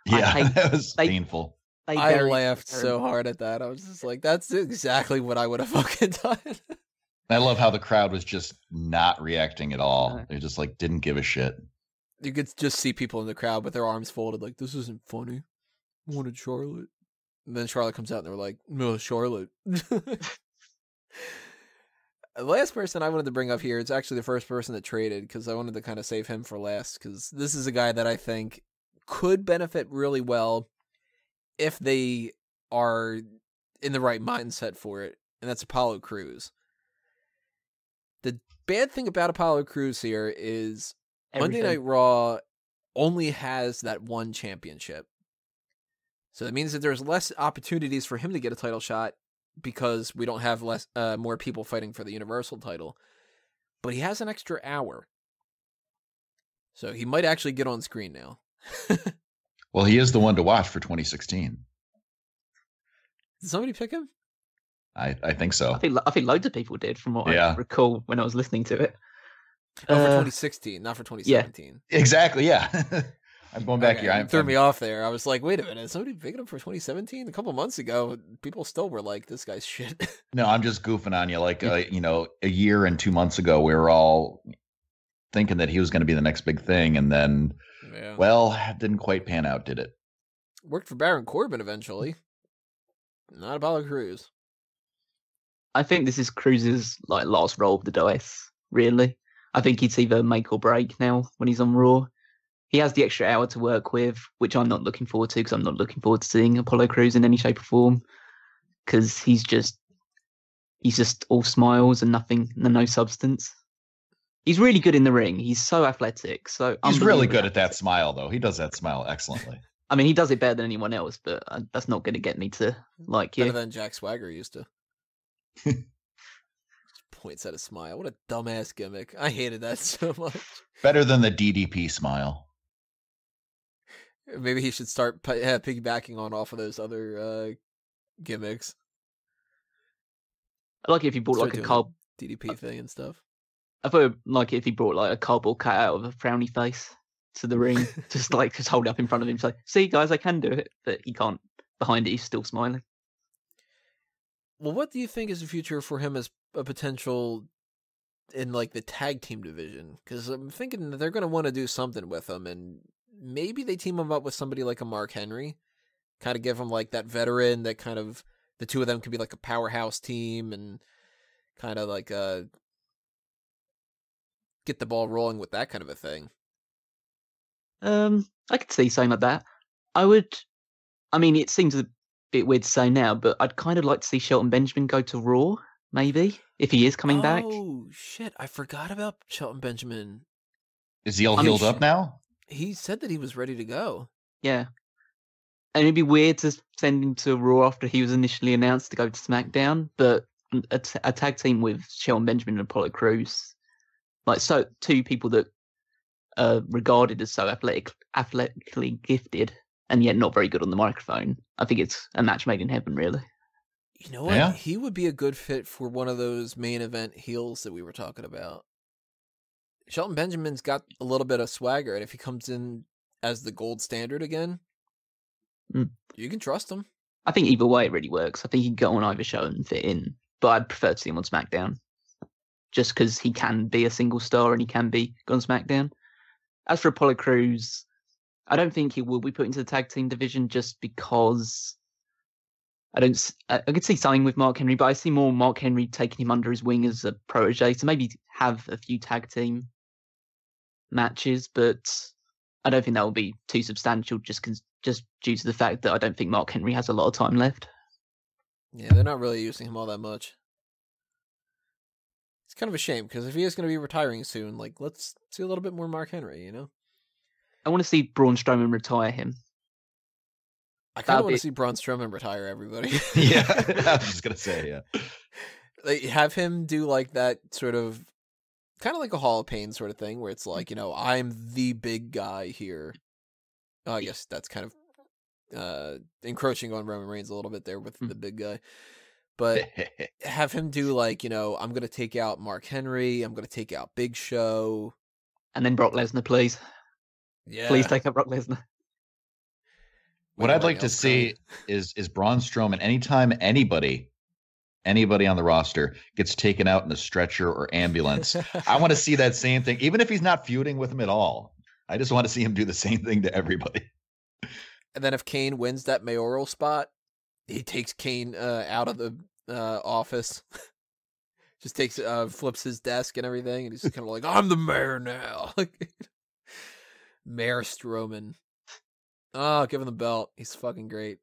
Yeah, that was painful. I laughed so hard at that. I was just like, that's exactly what I would have fucking done. I love how the crowd was just not reacting at all. They just like didn't give a shit. You could just see people in the crowd with their arms folded like, this isn't funny. I wanted Charlotte. And then Charlotte comes out and they're like, no, Charlotte. The last person I wanted to bring up here is actually the first person that traded because I wanted to kind of save him for last because this is a guy that I think could benefit really well if they are in the right mindset for it, and that's Apollo Crews. The bad thing about Apollo Crews here is Monday Night Raw only has that one championship. So that means that there's less opportunities for him to get a title shot because we don't have more people fighting for the Universal title. But he has an extra hour. So he might actually get on screen now. Well, he is the one to watch for 2016. Did somebody pick him? I think so. I think loads of people did, from what I recall when I was listening to it. Oh, for 2016, not for 2017. Yeah, exactly. Yeah, I'm going back here. Threw me off there. I was like, wait a minute, is somebody picking him for 2017? A couple months ago, people still were like, this guy's shit. No, I'm just goofing on you. Like, a year and 2 months ago, we were all thinking that he was going to be the next big thing, and then, well, it didn't quite pan out, did it? Worked for Baron Corbin eventually. Not Apollo Crews. I think this is Cruz's last roll of the dice, really. I think it's either make or break now when he's on Raw. He has the extra hour to work with, which I'm not looking forward to because I'm not looking forward to seeing Apollo Crews in any shape or form because he's just all smiles and nothing, no substance. He's really good in the ring. He's so athletic. He's really good at that smile, though. He does that smile excellently. I mean, he does it better than anyone else, but that's not going to get me to like you. Better than Jack Swagger used to. Just points at a smile. What a dumbass gimmick. I hated that so much. Better than the DDP smile. Maybe he should start piggybacking off of those other gimmicks. I like it if he brought like a card DDP thing and stuff. I thought like it if he brought like a cardboard cutout of a frowny face to the ring, just hold it up in front of him, say, "See, guys, I can do it," but he can't. Behind it, he's still smiling. Well, what do you think is the future for him as a potential in like the tag team division? Because I'm thinking that they're going to want to do something with him, and maybe they team him up with somebody like a Mark Henry, kind of give him like that veteran that kind of the two of them could be like a powerhouse team and kind of like get the ball rolling with that kind of a thing. I could see something like that. I mean, it seems a bit weird to say now, but I'd kind of like to see Shelton Benjamin go to Raw, maybe, if he is coming back. Oh, shit. I forgot about Shelton Benjamin. Is he all healed up now? He said that he was ready to go. Yeah. And it'd be weird to send him to Raw after he was initially announced to go to SmackDown, but a tag team with Shelton Benjamin and Apollo Crews, two people that regarded as so athletically gifted and yet not very good on the microphone. I think it's a match made in heaven, really. You know what? Yeah. He would be a good fit for one of those main event heels that we were talking about. Shelton Benjamin's got a little bit of swagger, and if he comes in as the gold standard again, you can trust him. I think either way it really works. I think he can go on either show and fit in, but I'd prefer to see him on SmackDown, just because he can be a single star and he can be on SmackDown. As for Apollo Crews, I don't think he will be put into the tag team division just because I could see something with Mark Henry, but I see more Mark Henry taking him under his wing as a protege to maybe have a few tag team matches, but I don't think that will be too substantial just due to the fact that I don't think Mark Henry has a lot of time left. Yeah, they're not really using him all that much. It's kind of a shame, because if he is going to be retiring soon, like, let's see a little bit more Mark Henry, you know? I want to see Braun Strowman retire him. I kind of want to see Braun Strowman retire everybody. Yeah, I was just going to say, yeah. Like, have him do, like, that sort of, kind of like a Hall of Pain sort of thing, where it's like, you know, I'm the big guy here. Oh, I guess that's kind of encroaching on Roman Reigns a little bit there with the big guy. But have him do, like, you know, I'm going to take out Mark Henry, I'm going to take out Big Show. And then Brock Lesnar, please. Yeah. Please take out Brock Lesnar. What I'd like to see is Braun Strowman, anytime anybody on the roster gets taken out in a stretcher or ambulance, I want to see that same thing, even if he's not feuding with him at all. I just want to see him do the same thing to everybody. And then if Kane wins that mayoral spot, he takes Kane out of the office. Just takes flips his desk and everything, and he's just kind of like, I'm the mayor now. Mayor Strowman. Oh, give him the belt. He's fucking great.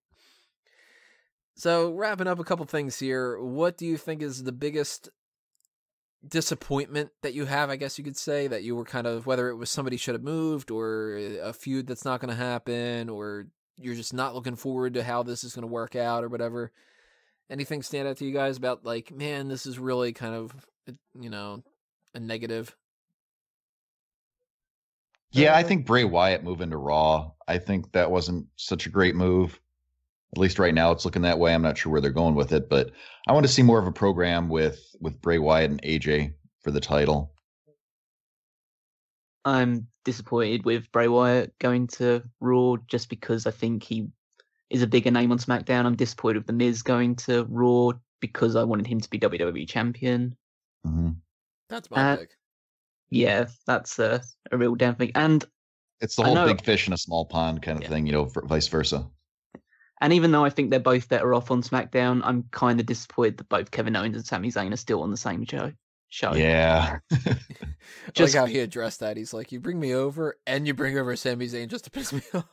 So, wrapping up a couple things here, what do you think is the biggest disappointment that you have, I guess you could say, that you were kind of, whether it was somebody should have moved, or a feud that's not going to happen, or you're just not looking forward to how this is going to work out, or whatever? Anything stand out to you guys about, like, man, this is really kind of, you know, a negative? Yeah, I think Bray Wyatt moving to Raw, I think that wasn't such a great move. At least right now it's looking that way. I'm not sure where they're going with it, but I want to see more of a program with Bray Wyatt and AJ for the title. I'm disappointed with Bray Wyatt going to Raw just because I think he is a bigger name on SmackDown. I'm disappointed with The Miz going to Raw because I wanted him to be WWE champion. Mm-hmm. That's my pick. Yeah, that's a real damn thing. And it's the whole big fish in a small pond kind of thing, you know, vice versa. And even though I think they're both better off on SmackDown, I'm kind of disappointed that both Kevin Owens and Sami Zayn are still on the same show. Yeah. Just like how he addressed that. He's like, you bring me over and you bring over Sami Zayn just to piss me off.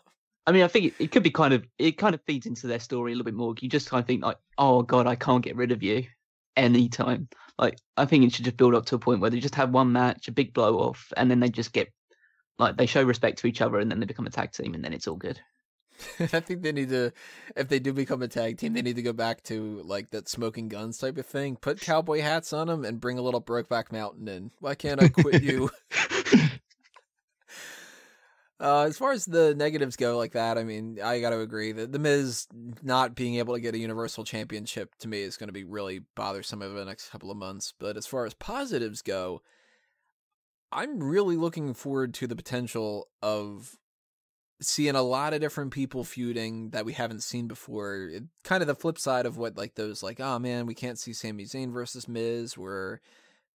I mean, I think it could be it kind of feeds into their story a little bit more. You just kind of think like, oh God, I can't get rid of you anytime. Like, I think it should just build up to a point where they just have one match, a big blow off, and then they just get, like, they show respect to each other and then they become a tag team and then it's all good. I think they need to, if they do become a tag team, they need to go back to, like, that smoking guns type of thing. Put cowboy hats on them and bring a little Brokeback Mountain in. Why can't I quit you? As far as the negatives go like that, I mean, I got to agree that The Miz not being able to get a Universal Championship to me is going to be really bothersome over the next couple of months. But as far as positives go, I'm really looking forward to the potential of seeing a lot of different people feuding that we haven't seen before. Kind of the flip side of what, like, those, like, oh man, we can't see Sami Zayn versus Miz, or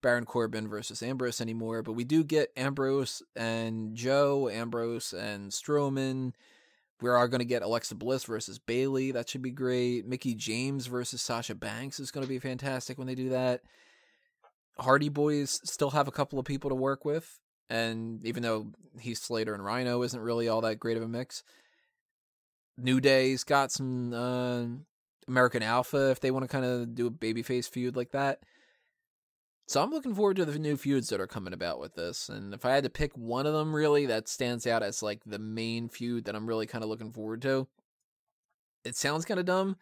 Baron Corbin versus Ambrose anymore, but we do get Ambrose and Joe, Ambrose and Strowman. We are going to get Alexa Bliss versus Bayley. That should be great. Mickie James versus Sasha Banks is going to be fantastic when they do that. Hardy Boys still have a couple of people to work with, and even though Heath Slater and Rhino isn't really all that great of a mix, New Day's got some American Alpha if they want to kind of do a babyface feud like that. So I'm looking forward to the new feuds that are coming about with this. And if I had to pick one of them really that stands out as like the main feud that I'm really kind of looking forward to, it sounds kind of dumb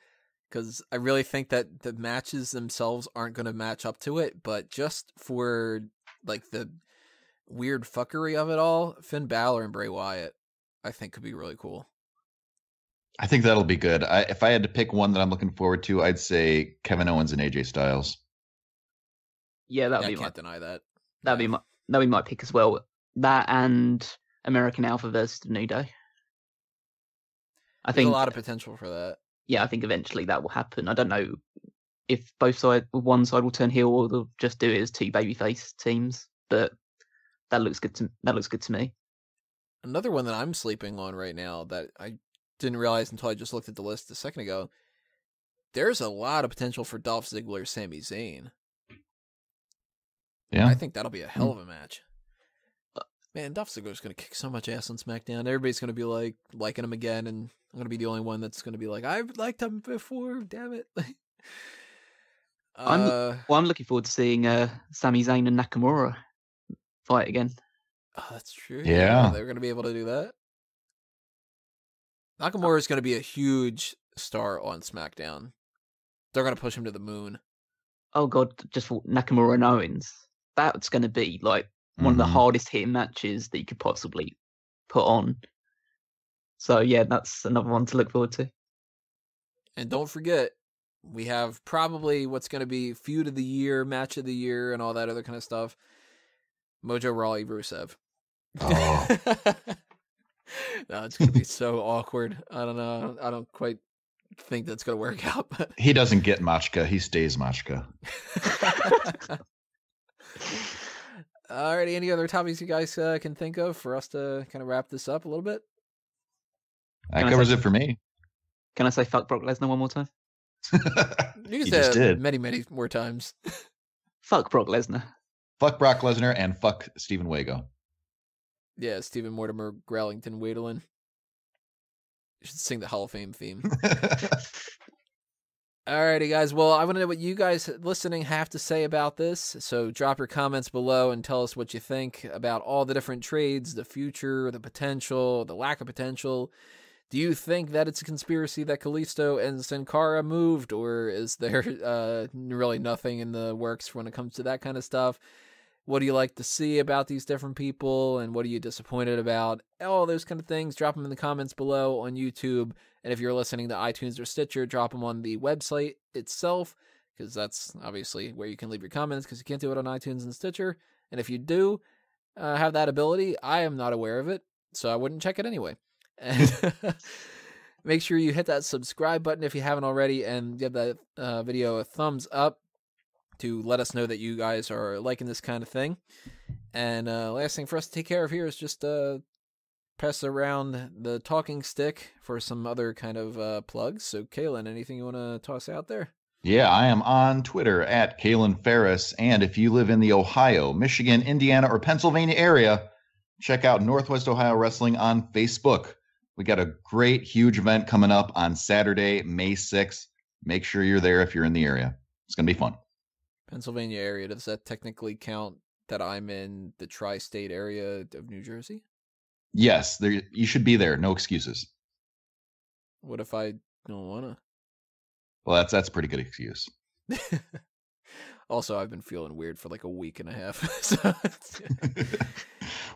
because I really think that the matches themselves aren't going to match up to it. But just for like the weird fuckery of it all, Finn Balor and Bray Wyatt, I think could be really cool. I think that'll be good. If I had to pick one that I'm looking forward to, I'd say Kevin Owens and AJ Styles. Yeah, I can't deny that. That'd be that we might pick as well. That and American Alpha versus the New Day. I There's think a lot of potential for that. Yeah, I think eventually that will happen. I don't know if one side will turn heel or they'll just do it as two babyface teams, but that looks good to me. Another one that I'm sleeping on right now that I didn't realize until I just looked at the list a second ago. There's a lot of potential for Dolph Ziggler, Sami Zayn. Yeah, I think that'll be a hell of a match. Man, Dolph Ziggler's going to kick so much ass on SmackDown. Everybody's going to be like liking him again, and I'm going to be the only one that's going to be like, I've liked him before, damn it. I'm looking forward to seeing Sami Zayn and Nakamura fight again. Oh, that's true. Yeah. They're going to be able to do that. Nakamura is going to be a huge star on SmackDown. They're going to push him to the moon. Oh God, just for Nakamura and Owens. That's going to be like one of the hardest hitting matches that you could possibly put on. So yeah, that's another one to look forward to. And don't forget, we have probably what's going to be feud of the year, match of the year, and all that other kind of stuff. Mojo Rawley Rusev. Oh. No, it's going to be so awkward. I don't know. I don't quite think that's going to work out. But He doesn't get Machka. He stays Machka. Alrighty, any other topics you guys can think of for us to kind of wrap this up a little bit? That covers it for me. Can I say fuck Brock Lesnar one more time? You can say it many, many more times. Fuck Brock Lesnar. Fuck Brock Lesnar and fuck Steven Wago. Yeah, Stephen Mortimer, Growlington, Wadelin. You should sing the Hall of Fame theme. Alrighty, guys. Well, I want to know what you guys listening have to say about this. So drop your comments below and tell us what you think about all the different trades, the future, the potential, the lack of potential. Do you think that it's a conspiracy that Kalisto and Sin Cara moved, or is there really nothing in the works when it comes to that kind of stuff? What do you like to see about these different people, and what are you disappointed about? All those kind of things, drop them in the comments below on YouTube. And if you're listening to iTunes or Stitcher, drop them on the website itself, because that's obviously where you can leave your comments, because you can't do it on iTunes and Stitcher. And if you do have that ability, I am not aware of it, so I wouldn't check it anyway. And make sure you hit that subscribe button if you haven't already, and give that video a thumbs up to let us know that you guys are liking this kind of thing. And last thing for us to take care of here is just pass around the talking stick for some other kind of plugs. So, Kalen, anything you want to toss out there? Yeah, I am on Twitter at Kalen Ferris. And if you live in the Ohio, Michigan, Indiana, or Pennsylvania area, check out Northwest Ohio Wrestling on Facebook. We got a great, huge event coming up on Saturday, May 6th. Make sure you're there if you're in the area. It's going to be fun. Pennsylvania area, does that technically count that I'm in the tri-state area of New Jersey? Yes, you should be there. No excuses. What if I don't want to? Well, that's a pretty good excuse. Also, I've been feeling weird for like a week and a half. So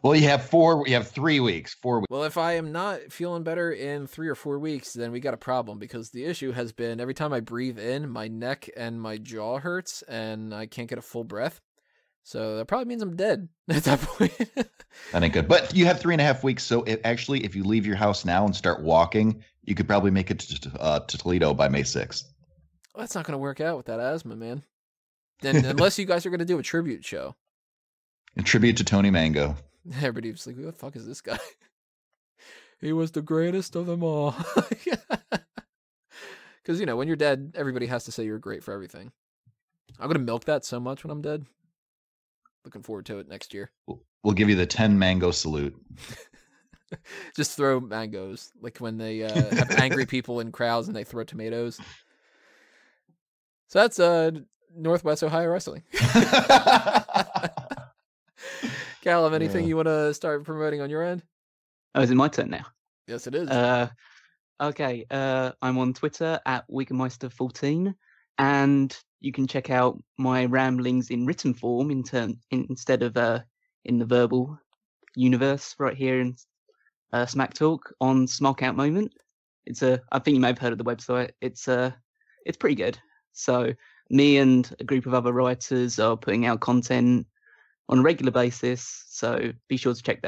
Well, you have 3 weeks. 4 weeks. Well, if I am not feeling better in 3 or 4 weeks, then we got a problem, because the issue has been every time I breathe in, my neck and my jaw hurts and I can't get a full breath. So that probably means I'm dead at that point. That ain't good. But you have 3.5 weeks. So if you leave your house now and start walking, you could probably make it to Toledo by May 6th. Well, that's not going to work out with that asthma, man. Then unless you guys are going to do a tribute show. In tribute to Tony Mango. Everybody was like, who the fuck is this guy? He was the greatest of them all. Because, when you're dead, everybody has to say you're great for everything. I'm going to milk that so much when I'm dead. Looking forward to it next year. We'll give you the 10 mango salute. Just throw mangoes. Like when they have angry people in crowds and they throw tomatoes. So that's Northwest Ohio Wrestling. Callum, anything you want to start promoting on your end? Oh, is it my turn now? Yes, it is. Okay. I'm on Twitter at Wiggermeister14, and you can check out my ramblings in written form instead of in the verbal universe right here in Smack Talk on Smark Out Moment. I think you may have heard of the website. It's pretty good. So me and a group of other writers are putting out content on a regular basis. So be sure to check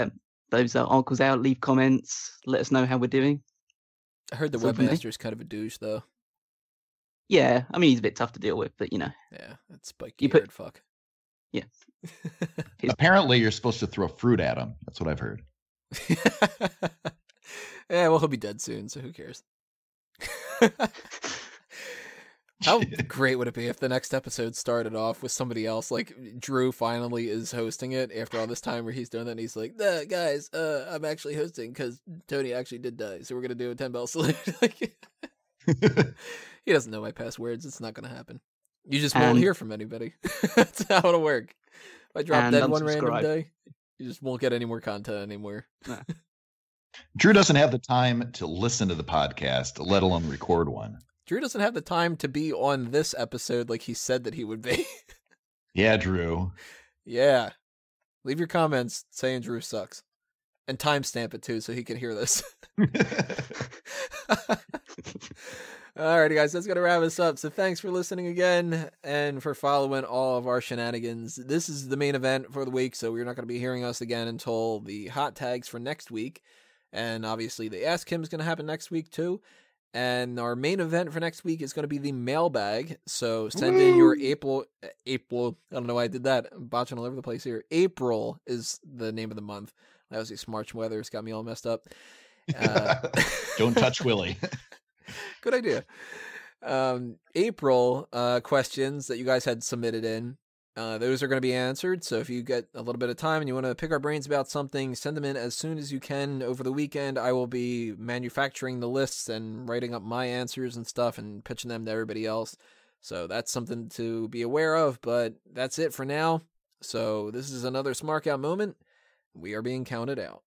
those articles out, leave comments, let us know how we're doing. I heard the webmaster's kind of a douche, though. Yeah, I mean, he's a bit tough to deal with, but Yeah, it's spiky-haired fuck. Yeah. Apparently, you're supposed to throw fruit at him. That's what I've heard. Yeah, well, he'll be dead soon, so who cares? How great would it be if the next episode started off with somebody else, like Drew finally is hosting it after all this time where he's doing that, and he's like, guys, I'm actually hosting because Tony actually did die, so we're going to do a 10-bell salute. He doesn't know my passwords. It's not going to happen. You just won't hear from anybody. That's how it'll work. If I drop dead one random day, you just won't get any more content anymore. Nah. Drew doesn't have the time to listen to the podcast, let alone record one. Drew doesn't have the time to be on this episode like he said that he would be. Yeah, Drew. Yeah. Leave your comments saying Drew sucks. And timestamp it too so he can hear this. Alrighty, guys, that's going to wrap us up. So thanks for listening again and for following all of our shenanigans. This is the main event for the week, so we're not going to be hearing us again until the hot tags for next week. And obviously the Ask Him is going to happen next week too. And our main event for next week is going to be the mailbag. So send in your April. I don't know why I did that. I'm botching all over the place here. April is the name of the month. That was March weather. It's got me all messed up. Don't touch Willie. Good idea. April questions that you guys had submitted in. Those are going to be answered. So if you get a little bit of time and you want to pick our brains about something, send them in as soon as you can over the weekend. I will be manufacturing the lists and writing up my answers and stuff and pitching them to everybody else. So that's something to be aware of, but that's it for now. So this is another Smark Out moment. We are being counted out.